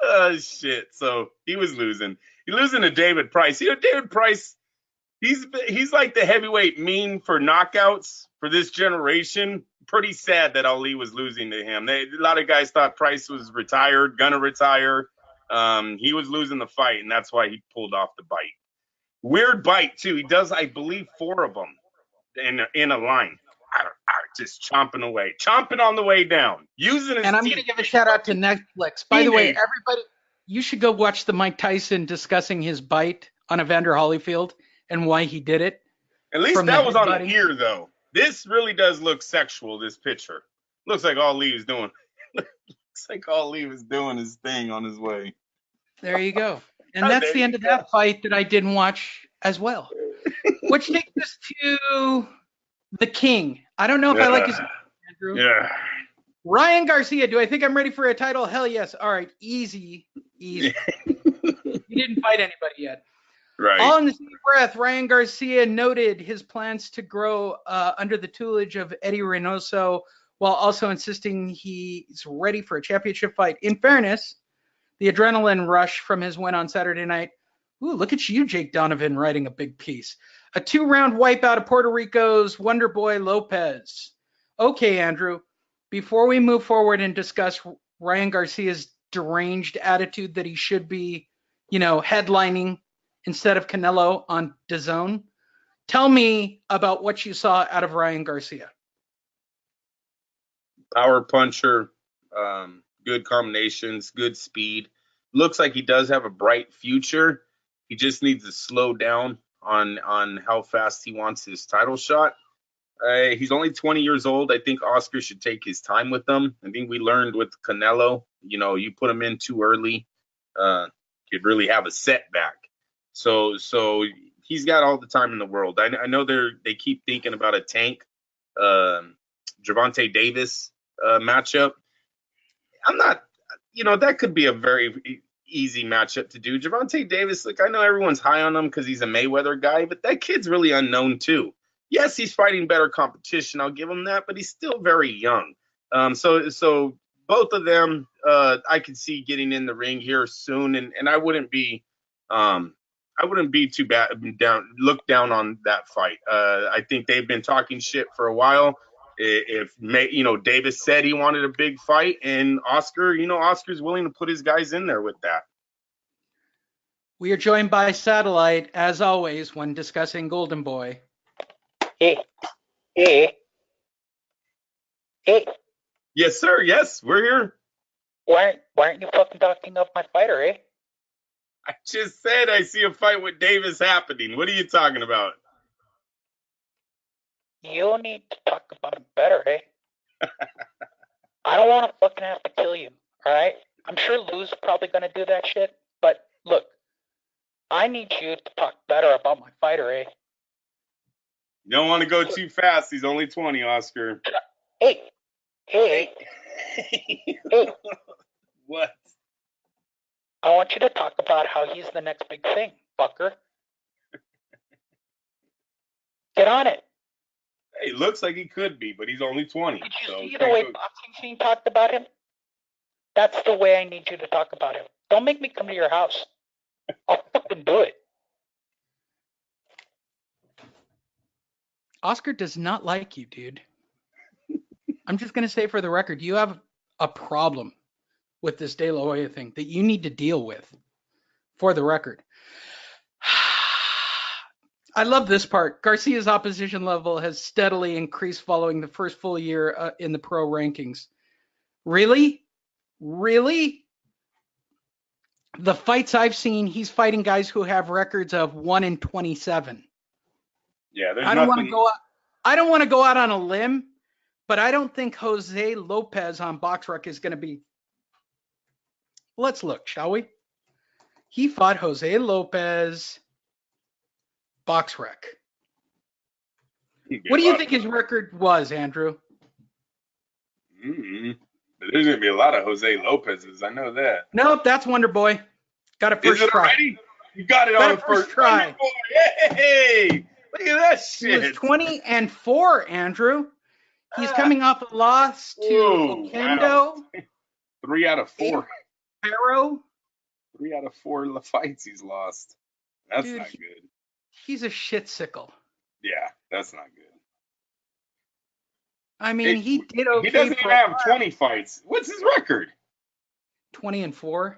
Oh, shit. So he was losing. He's losing to David Price. You know, David Price, he's like the heavyweight mean for knockouts for this generation. Pretty sad that Ali was losing to him. A lot of guys thought Price was retired, gonna retire. He was losing the fight, and that's why he pulled off the bite. Weird bite, too. He does, I believe, 4 of them in a line. Just chomping away. Chomping on the way down. Using his And I'm going to give a shout-out to Netflix. By the way, everybody, you should go watch the Mike Tyson discussing his bite on Evander Holyfield and why he did it. At least that was on the ear, though. This really does look sexual, this picture. Looks like all Lee is doing. Looks like all Lee was doing his thing on his way. There you go. And that's the end of that fight that I didn't watch as well. Which takes us to the king. I don't know if I like his name, Andrew. Yeah. Ryan Garcia. Do I think I'm ready for a title? Hell yes. All right. Easy. He didn't fight anybody yet. Right. All in the same breath, Ryan Garcia noted his plans to grow under the tutelage of Eddie Reynoso, while also insisting he's ready for a championship fight. In fairness, the adrenaline rush from his win on Saturday night. Ooh, look at you, Jake Donovan, writing a big piece. A 2-round wipeout of Puerto Rico's Wonder Boy Lopez. Okay, Andrew, before we move forward and discuss Ryan Garcia's deranged attitude that he should be, headlining instead of Canelo on DAZN, tell me about what you saw out of Ryan Garcia. Power puncher, good combinations, good speed. Looks like he does have a bright future. He just needs to slow down on how fast he wants his title shot. He's only 20 years old. I think Oscar should take his time with him. I think we learned with Canelo, you put him in too early. could really have a setback. So he's got all the time in the world. I know they keep thinking about a Tank, Gervonta Davis matchup. I'm not, that could be a very easy matchup to do. Gervonta Davis, look, I know everyone's high on him because he's a Mayweather guy, but that kid's really unknown too. Yes, he's fighting better competition. I'll give him that, but he's still very young. So both of them, I could see getting in the ring here soon, and I wouldn't be too bad look down on that fight. I think they've been talking shit for a while. If Davis said he wanted a big fight, and Oscar, Oscar's willing to put his guys in there with that. We are joined by satellite, as always, when discussing Golden Boy. Hey. Yes, sir. Yes, we're here. Why aren't you fucking talking up my fighter, eh? I just said I see a fight with Davis happening. What are you talking about? You need to talk about him better, eh? I don't want to fucking have to kill you, all right? I'm sure Lou's probably going to do that shit, but look, I need you to talk better about my fighter, eh? You don't want to go too fast. He's only 20, Oscar. Hey. What? I want you to talk about how he's the next big thing, fucker. Get on it. Hey, looks like he could be, but he's only 20. Did you see the way boxing scene talked about him? That's the way I need you to talk about him. Don't make me come to your house. I'll fucking do it. Oscar does not like you, dude. I'm just going to say for the record, you have a problem with this De La Hoya thing that you need to deal with, for the record. I love this part. Garcia's opposition level has steadily increased following the first full year in the pro rankings. Really? The fights I've seen, he's fighting guys who have records of 1-27. Yeah, I don't want to go out on a limb, but I don't think Jose Lopez on BoxRec is going to be. Let's look, shall we? He fought Jose Lopez, BoxRec. What do you think his record was, Andrew? There's going to be a lot of Jose Lopez's. I know that. Nope, that's Wonder Boy. Got it first Is it try. already? You got it on the first try. Wonder Boy. Hey, look at that shit. He was 20-4, Andrew. He's coming off a loss to Okendo. Wow. 3 out of 4. Arrow. 3 out of 4 fights he's lost. That's Dude, not good. He's a shit sickle. Yeah, that's not good. I mean, he did okay. He doesn't even have 20 fights. What's his record? 20-4.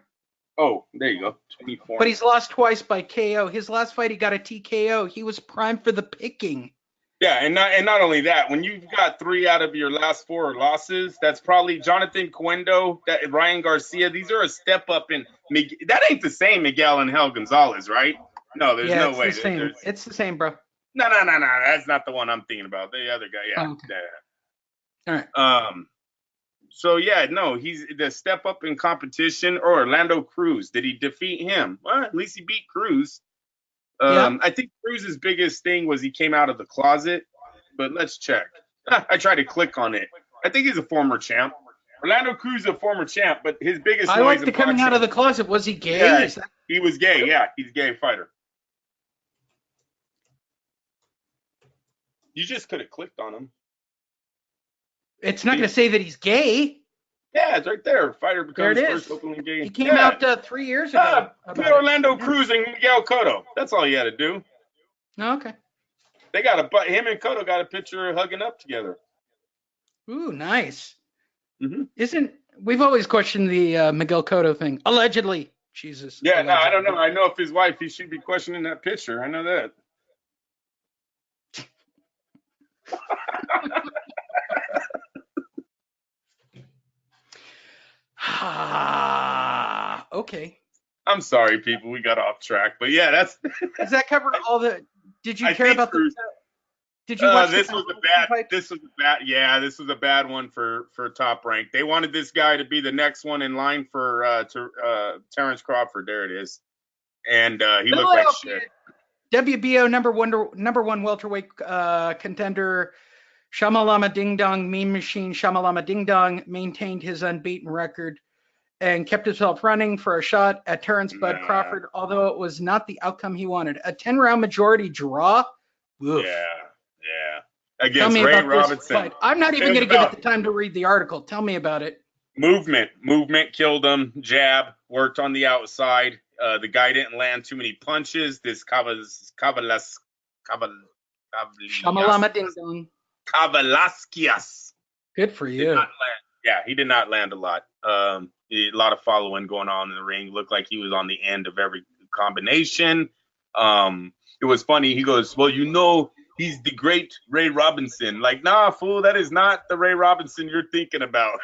Oh, there you go. 24. But he's lost twice by KO. His last fight, he got a TKO. He was primed for the picking. Yeah, and not only that, when you've got 3 out of your last 4 losses, that's probably Jonathan Cuendo, Ryan Garcia. These are a step up in that ain't the same Miguel Angel Gonzalez, right? No, there's no way. It's the same, bro. No. That's not the one I'm thinking about. The other guy, yeah. Oh, okay. Yeah. All right. So yeah, no, he's the step up in competition. Or Orlando Cruz, did he defeat him? Well, at least he beat Cruz. I think Cruz's biggest thing was he came out of the closet, but let's check. I tried to click on it. I think he's a former champ. Orlando Cruz is a former champ, but his biggest I like the coming out of the closet. Was he gay? Yeah, he was gay. Yeah, he's a gay fighter. You just could have clicked on him. It's not going to say that he's gay. Yeah, it's right there. Fighter becomes there it first is. openly gay. He came out 3 years ago. Put Orlando Cruz and Miguel Cotto. That's all you had to do. Okay. They got him and Cotto got a picture hugging up together. Ooh, nice. Mm-hmm. We've always questioned the Miguel Cotto thing. Allegedly. Jesus. Yeah, allegedly. No, I don't know. I know if his wife, he should be questioning that picture. I know that. Okay. I'm sorry, people. We got off track, but yeah, that's. Does that cover all the? Did you care about the? Did you watch this was a bad one for Top Rank. They wanted this guy to be the next one in line for Terrence Crawford. There it is. And he looked like shit. WBO number one welterweight contender Shamalama Ding Dong Meme Machine Shamalama Ding Dong maintained his unbeaten record and kept himself running for a shot at Terrence Bud Crawford, although it was not the outcome he wanted. A 10-round majority draw. Oof. Yeah. Against Ray Robinson. I'm not even going to give it the time to read the article. Tell me about it. Movement killed him. Jab worked on the outside. The guy didn't land too many punches. This Kavalaskias. Good for you. He did not land a lot. A lot of following going on in the ring. Looked like he was on the end of every combination. It was funny. He goes, well, he's the great Ray Robinson. Like, nah, fool, that is not the Ray Robinson you're thinking about.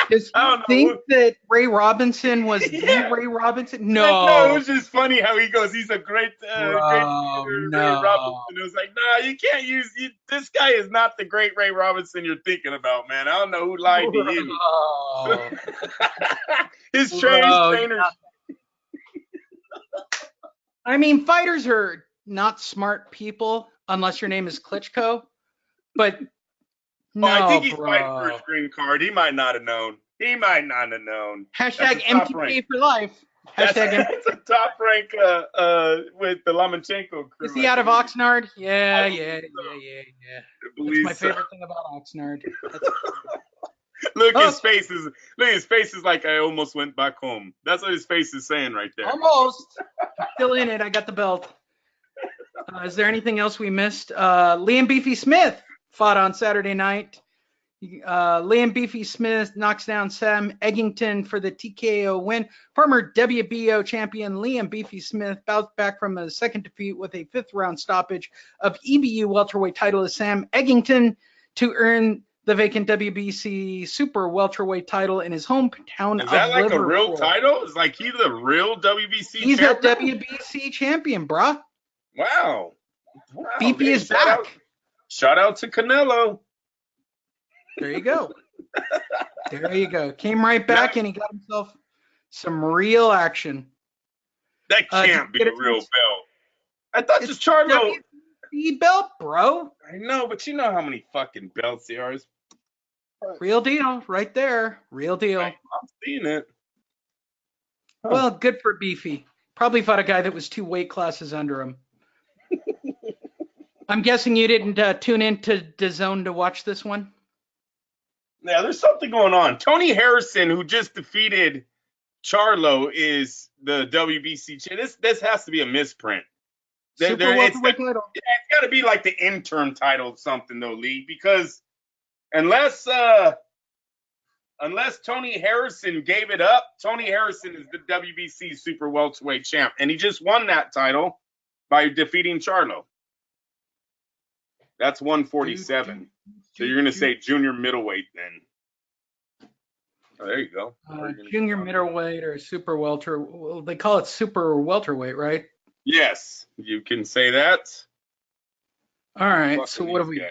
Does he think that Ray Robinson was the Ray Robinson? No, it was just funny how he goes, he's a great Ray Robinson. It was like, nah, you can't use this guy is not the great Ray Robinson you're thinking about, man. I don't know who lied to you. His trainers. I mean, fighters are not smart people unless your name is Klitschko. But no, I think he's fighting for his green card. He might not have known. Hashtag MTP for life. Hashtag It's a Top Rank with the Lomachenko crew. Is he out of Oxnard? Yeah. That's my favorite thing about Oxnard. Look, his face is like I almost went back home. That's what his face is saying right there. Almost. I'm still in it. I got the belt. Is there anything else we missed? Liam Beefy Smith fought on Saturday night. Liam Beefy Smith knocks down Sam Eggington for the TKO win. Former WBO champion Liam Beefy Smith bounced back from a second defeat with a 5th-round stoppage of EBU welterweight title of Sam Eggington to earn the vacant WBC super welterweight title in his hometown of Liverpool. Is that like a real title? Is like he's the real WBC He's champion? a WBC champion, bruh. Wow. Beefy is back. Shout out to Canelo. There you go. Came right back and he got himself some real action. That can't be a real belt. I thought this Charlo WBC belt, bro. I know, but you know how many fucking belts there are. Real deal, right there. Real deal. I'm seeing it. Huh. Well, good for Beefy. Probably fought a guy that was 2 weight classes under him. I'm guessing you didn't tune into DAZN to watch this one? Yeah, there's something going on. Tony Harrison, who just defeated Charlo, is the WBC champion. This has to be a misprint. It's got to be like the interim title of something, though, Lee, because unless Tony Harrison gave it up, Tony Harrison is the WBC super welterweight champ, and he just won that title by defeating Charlo. That's 147. So you're going to say junior middleweight then. Oh, there you go. Junior middleweight or super welter. Well, they call it super welterweight, right? Yes, you can say that. All right. So what have we got?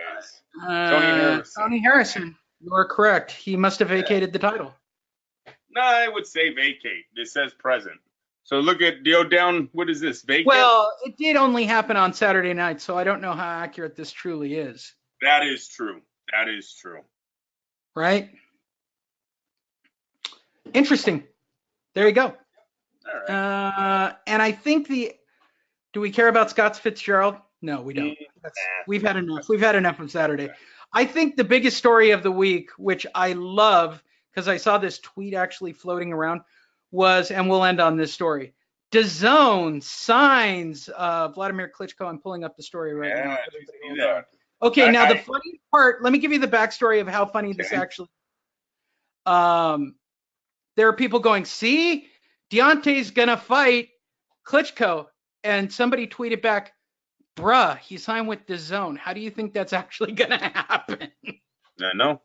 Tony Harrison. You are correct. He must have vacated the title. No, I would say vacate. It says present. So look at down. What is this? Vacate? Well, it did only happen on Saturday night, so I don't know how accurate this truly is. That is true. Right? Interesting. There you go. All right. And I think do we care about Scott Fitzgerald? No, we don't. We've had enough. We've had enough of Saturday. I think the biggest story of the week, which I love because I saw this tweet actually floating around, was, and we'll end on this story, DAZN signs Vladimir Klitschko. I'm pulling up the story right now. Yeah. Okay, now the funny part, let me give you the backstory of how funny this actually is. There are people going, see, Deontay's going to fight Klitschko. And somebody tweeted back, bruh, he signed with DAZN. How do you think that's actually going to happen? I know.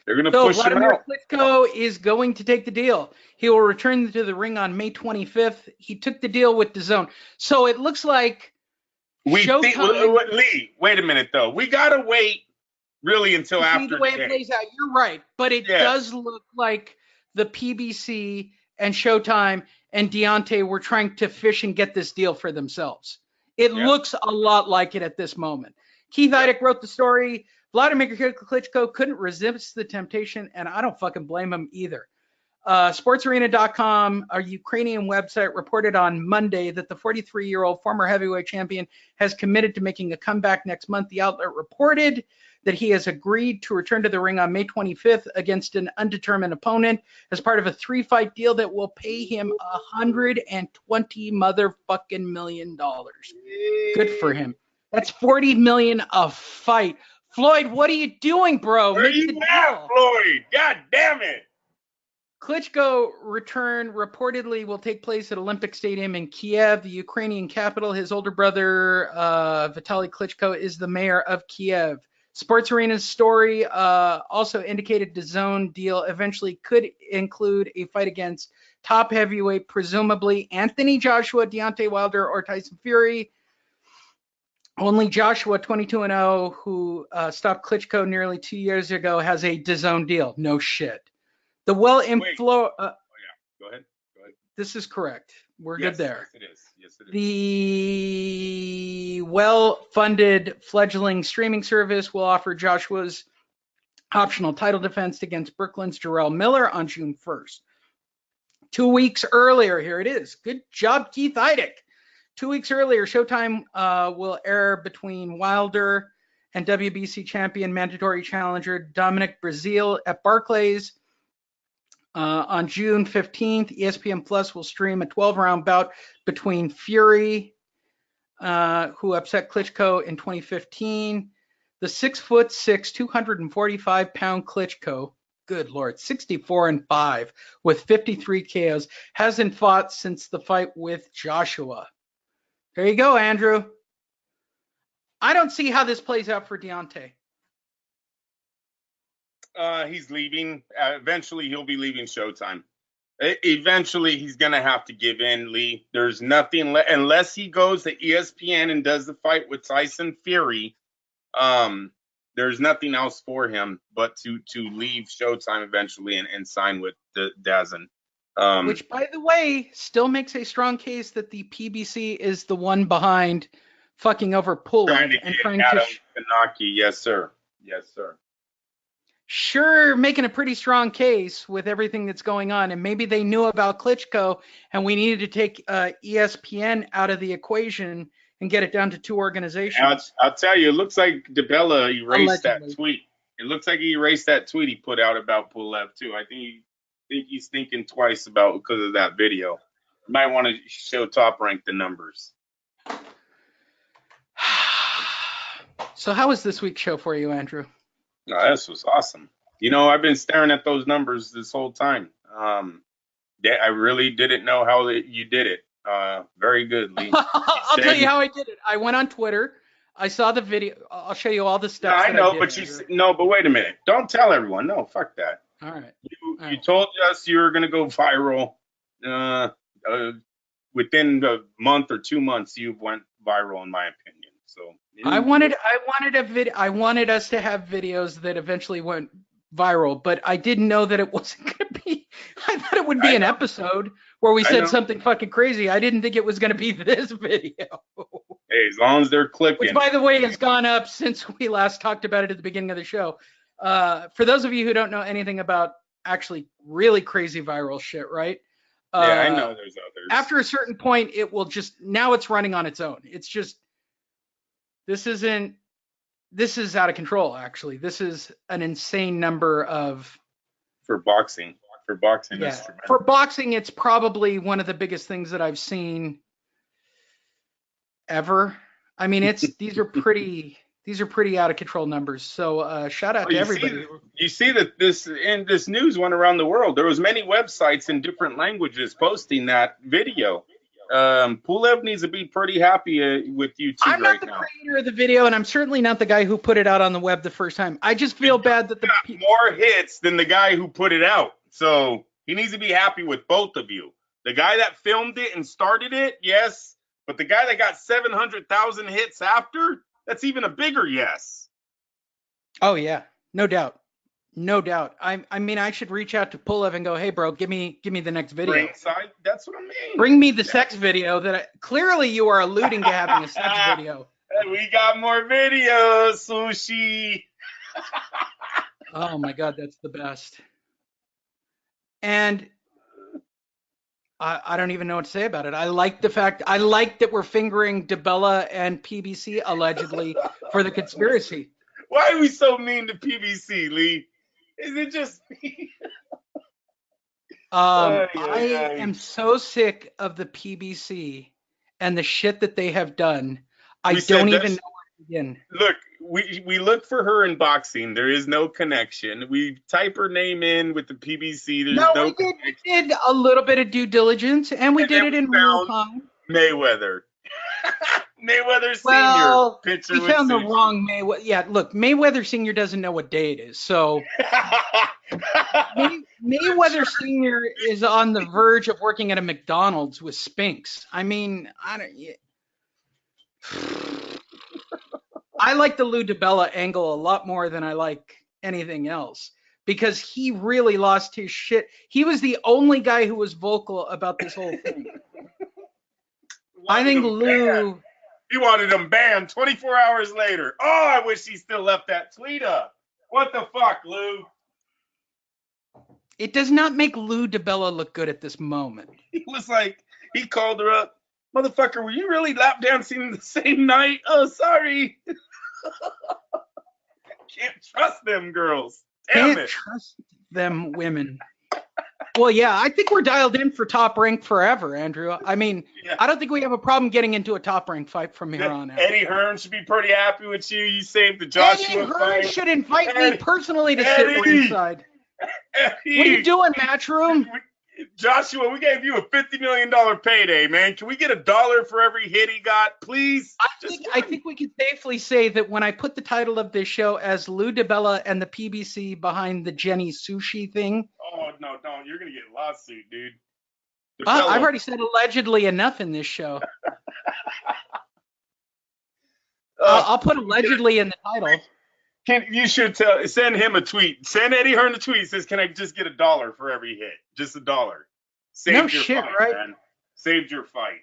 They're going to push him out. Klitschko is going to take the deal. He will return to the ring on May 25th. He took the deal with DAZN. So it looks like Lee, wait a minute though. We gotta wait really until after the way it plays out. You're right, but it does look like the PBC and Showtime and Deontay were trying to fish and get this deal for themselves. It looks a lot like it at this moment. Keith Idec wrote the story. Vladimir Klitschko couldn't resist the temptation, and I don't fucking blame him either. SportsArena.com, a Ukrainian website, reported on Monday that the 43-year-old former heavyweight champion has committed to making a comeback next month. The outlet reported that he has agreed to return to the ring on May 25th against an undetermined opponent as part of a 3-fight deal that will pay him $120 motherfucking million. Good for him. That's $40 million a fight. Floyd, what are you doing, bro? Where you at, Floyd? God damn it. Klitschko return reportedly will take place at Olympic Stadium in Kiev, the Ukrainian capital. His older brother, Vitaly Klitschko, is the mayor of Kiev. Sports Arena's story also indicated the DAZN deal eventually could include a fight against top heavyweight, presumably Anthony Joshua, Deontay Wilder, or Tyson Fury. Only Joshua, 22-0, who stopped Klitschko nearly 2 years ago, has a DAZN deal. No shit. The Go ahead. This is correct. We're good there. Yes, it is. Yes, it is. The well-funded fledgling streaming service will offer Joshua's optional title defense against Brooklyn's Jarrell Miller on June 1st. 2 weeks earlier, here it is. Good job, Keith Idec. 2 weeks earlier, Showtime will air between Wilder and WBC champion mandatory challenger Dominic Breazeale at Barclays. On June 15th, ESPN Plus will stream a 12-round bout between Fury, who upset Klitschko in 2015. The 6'6", 245-pound Klitschko, good Lord, 64-5 with 53 KOs, hasn't fought since the fight with Joshua. There you go, Andrew. I don't see how this plays out for Deontay. He's leaving. Eventually, he'll be leaving Showtime. Eventually, he's going to have to give in, Lee. There's nothing unless he goes to ESPN and does the fight with Tyson Fury. There's nothing else for him but to leave Showtime eventually and sign with the DAZN. Which, by the way, still makes a strong case that the PBC is the one behind fucking over Pulev and trying to Kanaki. Yes, sir. Yes, sir. Sure, making a pretty strong case with everything that's going on, and maybe they knew about Klitschko, and we needed to take ESPN out of the equation and get it down to two organizations. I'll tell you, it looks like DiBella erased that tweet. It looks like he erased that tweet he put out about Pulev too. I think he's thinking twice about because of that video. You might want to show Top Rank the numbers. So how was this week's show for you, Andrew? No, this was awesome. You know, I've been staring at those numbers this whole time. I really didn't know how you did it. Very good, Lee. I'll tell you how I did it. I went on Twitter. I saw the video. I'll show you all the stuff. I know, but but wait a minute. Don't tell everyone. No, fuck that. All right. You told us you were going to go viral. Within a month or 2 months, you went viral, in my opinion. So I wanted us to have videos that eventually went viral, but I didn't know that it wasn't going to be. I thought it would be an episode where we said something fucking crazy. I didn't think it was going to be this video. Hey, as long as they're clicking. Which, by the way, has gone up since we last talked about it at the beginning of the show. For those of you who don't know anything about actually really crazy viral shit, right? Yeah, I know there's others. After a certain point, it will just, now it's running on its own. It's just, this is out of control, actually. This is an insane number of. For boxing. Yeah. For boxing, it's probably one of the biggest things that I've seen ever. I mean, these are pretty out of control numbers. So shout out to everybody. You see that this news went around the world. There was many websites in different languages posting that video. Pulev needs to be pretty happy with YouTube right now. I'm not the creator of the video, and I'm certainly not the guy who put it out on the web the first time. I just feel bad that more hits than the guy who put it out. So he needs to be happy with both of you. The guy that filmed it and started it, yes, But the guy that got 700,000 hits after, that's even a bigger yes. Oh yeah, no doubt. No doubt. I mean, I should reach out to Pulev and go, hey, bro, give me the next video. Ringside, that's what I mean. Bring me the sex video clearly you are alluding to having a sex video. We got more videos, Sushi. Oh my God, that's the best. And I don't even know what to say about it. I like that we're fingering DiBella and PBC allegedly for the conspiracy. Why are we so mean to PBC, Lee? Is it just me? I am so sick of the PBC and the shit that they have done. I don't even know where to begin. Look, we look for her in boxing. There is no connection. We type her name in with the PBC. There's no connection. We did a little bit of due diligence, and we did it in real time. Mayweather. Mayweather Senior. Picture we found the wrong Mayweather. Yeah, look, Mayweather Senior doesn't know what day it is, so Mayweather Senior is on the verge of working at a McDonald's with Spinks. I mean, I like the Lou DiBella angle a lot more than I like anything else because he really lost his shit. He was the only guy who was vocal about this whole thing. I think Lou. He wanted him banned 24 hours later. Oh, I wish he still left that tweet up. What the fuck, Lou? It does not make Lou DiBella look good at this moment. He was like, he called her up. Motherfucker, were you really lap dancing the same night? Oh, sorry. Can't trust them girls. Can't trust them women. Well, yeah, I think we're dialed in for Top Rank forever, Andrew. I mean, I don't think we have a problem getting into a Top Rank fight from here on out. Eddie Hearn should be pretty happy with you. You saved the Joshua Eddie fight. Hearn should invite me personally to sit ringside. Eddie. What are you doing, Matchroom? Joshua, we gave you a $50 million payday, man. Can we get $1 for every hit he got, please? I think we can safely say that when I put the title of this show as Lou DiBella and the PBC behind the Jenny Sushi thing. Oh, no, don't. You're going to get a lawsuit, dude. I've already said allegedly enough in this show. I'll put allegedly in the title. You should send him a tweet. Send Eddie Hearn a tweet. Says, "Can I just get $1 for every hit? Just $1." Saved your fight, right? Man. Saved your fight.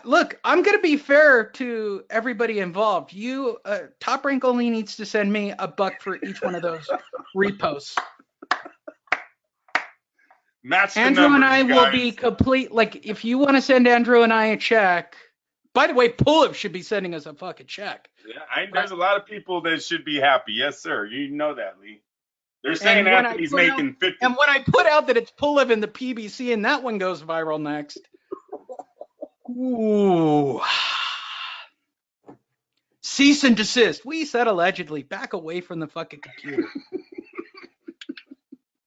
Look, I'm gonna be fair to everybody involved. You, Top Rank only needs to send me $1 for each one of those reposts. Match Andrew the numbers, and I will be complete. Like, if you want to send Andrew and I a check. By the way, Pulev should be sending us a fucking check. Yeah, there's a lot of people that should be happy. Yes, sir. You know that, Lee. They're saying Anthony's making 50. And when I put out that it's Pulev in the PBC and that one goes viral next. Ooh. Cease and desist. We said allegedly. Back away from the fucking computer.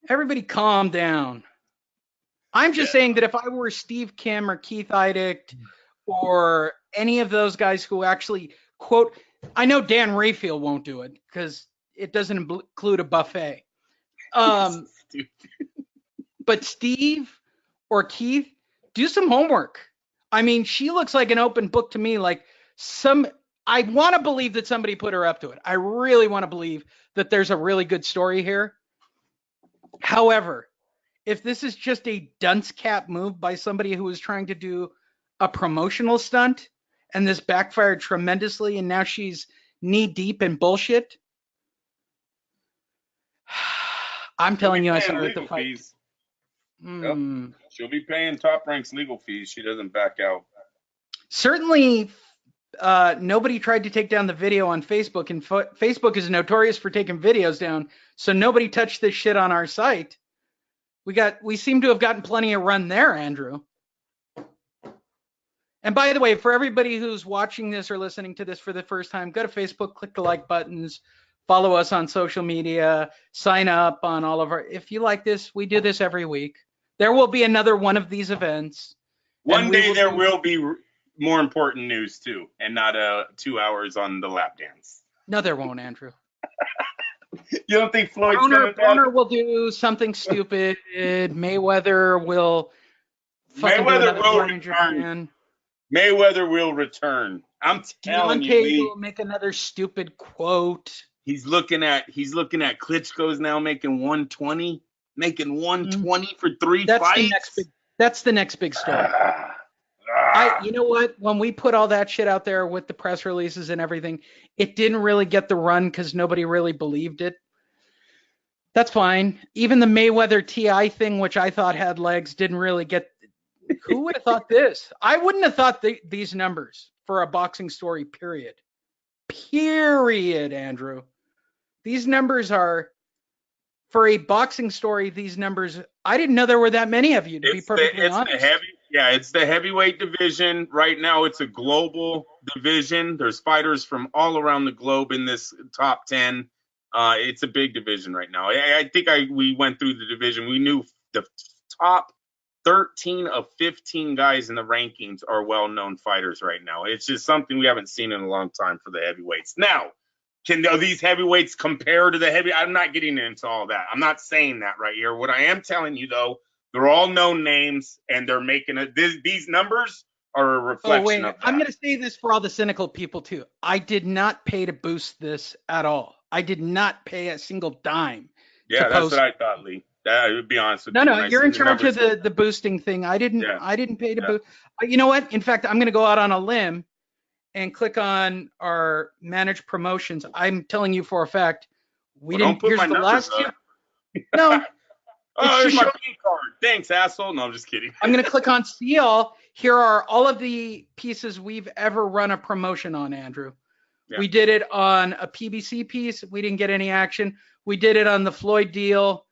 Everybody calm down. I'm just saying that if I were Steve Kim or Keith Eidicht or any of those guys who actually quote, I know Dan Rayfield won't do it because it doesn't include a buffet. But Steve or Keith, do some homework. I mean, she looks like an open book to me. Like I want to believe that somebody put her up to it. I really want to believe that there's a really good story here. However, if this is just a dunce cap move by somebody who was trying to do a promotional stunt and this backfired tremendously and now she's knee deep in bullshit. I'm telling you, I saw her at the fight. Yep. She'll be paying Top Rank's legal fees. She doesn't back out. Certainly, nobody tried to take down the video on Facebook, and Facebook is notorious for taking videos down. So nobody touched this shit on our site. We seem to have gotten plenty of run there, Andrew. And by the way, for everybody who's watching this or listening to this for the first time, go to Facebook, click the like buttons, follow us on social media, sign up on all of our. If you like this, we do this every week. There will be another one of these events. One day there will be more important news too, and not 2 hours on the lap dance. No, there won't, Andrew. You don't think Floyd's Broner will do something stupid. Mayweather will. Mayweather will return. Mayweather will return. I'm telling you, Deontay Lee. will make another stupid quote. He's looking at Klitschko's now making 120, making 120 for 3 fights. That's the next big story. You know what? When we put all that shit out there with the press releases and everything, it didn't really get the run because nobody really believed it. That's fine. Even the Mayweather TI thing, which I thought had legs, didn't really get. Who would have thought this? I wouldn't have thought these numbers for a boxing story, period. Period, Andrew. These numbers are, for a boxing story, these numbers, I didn't know there were that many of you, to be perfectly honest. It's the heavyweight division. Right now, it's a global division. There's fighters from all around the globe in this top 10. It's a big division right now. I think we went through the division. We knew the top 13 of 15 guys in the rankings are well-known fighters right now. It's just something we haven't seen in a long time for the heavyweights. Now, are these heavyweights compare to the heavy? I'm not getting into all that. I'm not saying that right here. What I am telling you, though, they're all known names, and they're making it. These numbers are a reflection of that. I'm going to say this for all the cynical people, too. I did not pay to boost this at all. I did not pay a single dime. Yeah, that's what I thought, Lee. I would be honest with you. No, you're in charge of the boosting thing. I didn't pay to boost. You know what? In fact, I'm going to go out on a limb and click on our managed promotions. I'm telling you for a fact, didn't. Here's the last two. No. Oh, there's my key card. Thanks, asshole. No, I'm just kidding. I'm going to click on see all. Here are all of the pieces we've ever run a promotion on, Andrew. Yeah. We did it on a PBC piece. We didn't get any action. We did it on the Floyd deal.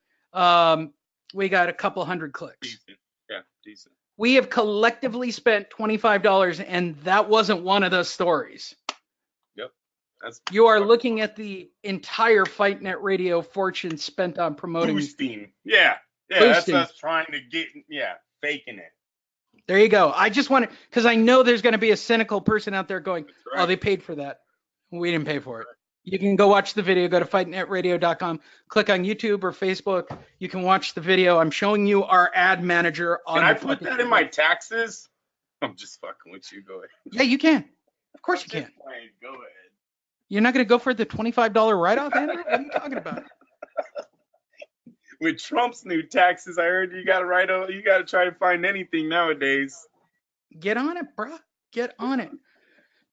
We got a couple hundred clicks. Decent. Yeah, decent. We have collectively spent $25, and that wasn't one of those stories. Yep. You are looking at the entire Fight Net Radio fortune spent on promoting. Boosting. Yeah. Boosting. That's us trying to get, faking it. There you go. I just want to, because I know there's going to be a cynical person out there going, oh, they paid for that. We didn't pay for it. You can go watch the video. Go to fightnetradio.com. Click on YouTube or Facebook. You can watch the video. I'm showing you our ad manager. Can I put that in my taxes? I'm just fucking with you. Go ahead. Yeah, you can. Of course you can. Go ahead. You're not going to go for the $25 write-off, Andrew? What are you talking about? With Trump's new taxes, I heard you got to write. You got to try to find anything nowadays. Get on it, bro. Get on it.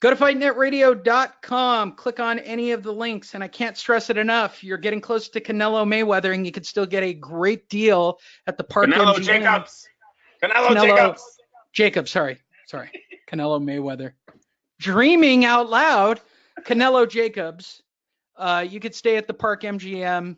Go to fightnetradio.com. Click on any of the links, and I can't stress it enough. You're getting close to Canelo Mayweather, and you could still get a great deal at the Park Canelo MGM. Jacobs. Canelo Jacobs. Sorry. Canelo Mayweather. Dreaming out loud. Canelo Jacobs. You could stay at the Park MGM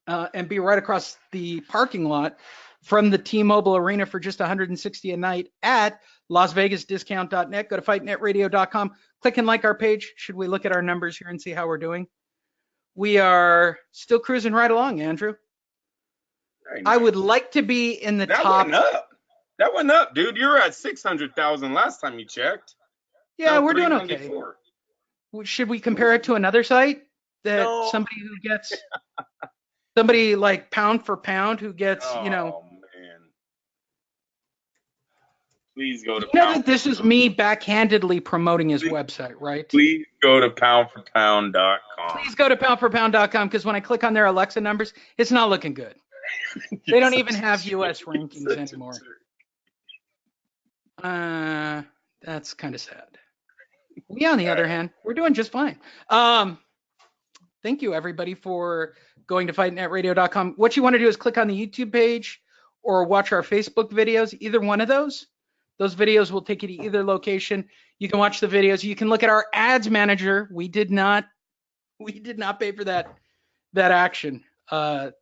and be right across the parking lot from the T-Mobile Arena for just $160 a night at LasVegasDiscount.net. Go to FightNetRadio.com. Click and like our page. Should we look at our numbers here and see how we're doing? We are still cruising right along, Andrew. Nice. I would like to be in the top. That went up, dude. You were at 600,000 last time you checked. Yeah, now we're doing okay. Should we compare it to another site that somebody who gets somebody like pound for pound who gets, Man. Please go to that this is me backhandedly promoting his website, right? Please go to poundforpound.com. Please go to poundforpound.com because when I click on their Alexa numbers, it's not looking good. They don't even have US rankings anymore. That's kind of sad. We, on the other hand, we're doing just fine. Thank you, everybody, for going to fightnetradio.com. What you want to do is click on the YouTube page or watch our Facebook videos, either one of those. Those videos will take you to either location. You can watch the videos. You can look at our ads manager. We did not pay for that action.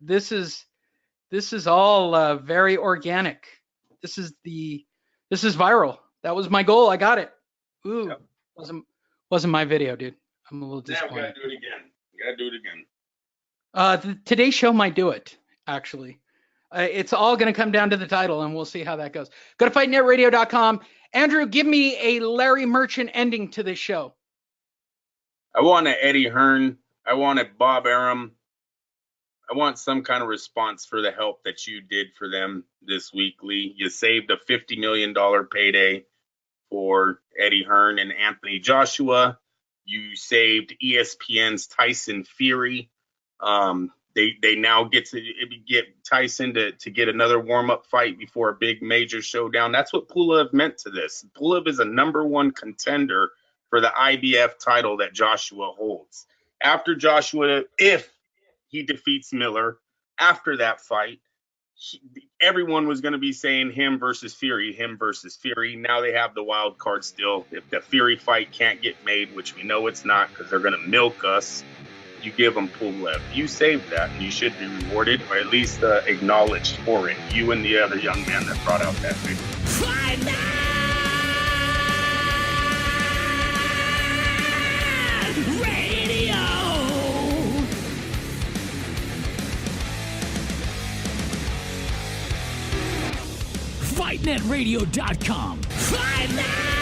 This is all very organic. This is viral. That was my goal. I got it. Ooh, yep. Wasn't my video, dude. I'm a little disappointed. Yeah, we gotta do it again. Today's show might do it, actually. It's all going to come down to the title, and we'll see how that goes. Go to fightnetradio.com. Andrew, give me a Larry Merchant ending to this show. I want an Eddie Hearn. I want a Bob Arum. I want some kind of response for the help that you did for them this week, Lee. You saved a $50 million payday for Eddie Hearn and Anthony Joshua. You saved ESPN's Tyson Fury. They now get Tyson to get another warm-up fight before a big major showdown. That's what Pulev meant to this. Pulev is a #1 contender for the IBF title that Joshua holds. After Joshua, if he defeats Miller, after that fight, everyone was going to be saying him versus Fury, him versus Fury. Now they have the wild card still. If the Fury fight can't get made, which we know it's not because they're going to milk us, you give them Pulev. You saved that, and you should be rewarded, or at least acknowledged for it. You and the other young man that brought out that video. Fight Net Radio. FightNetRadio.com. Fight Net!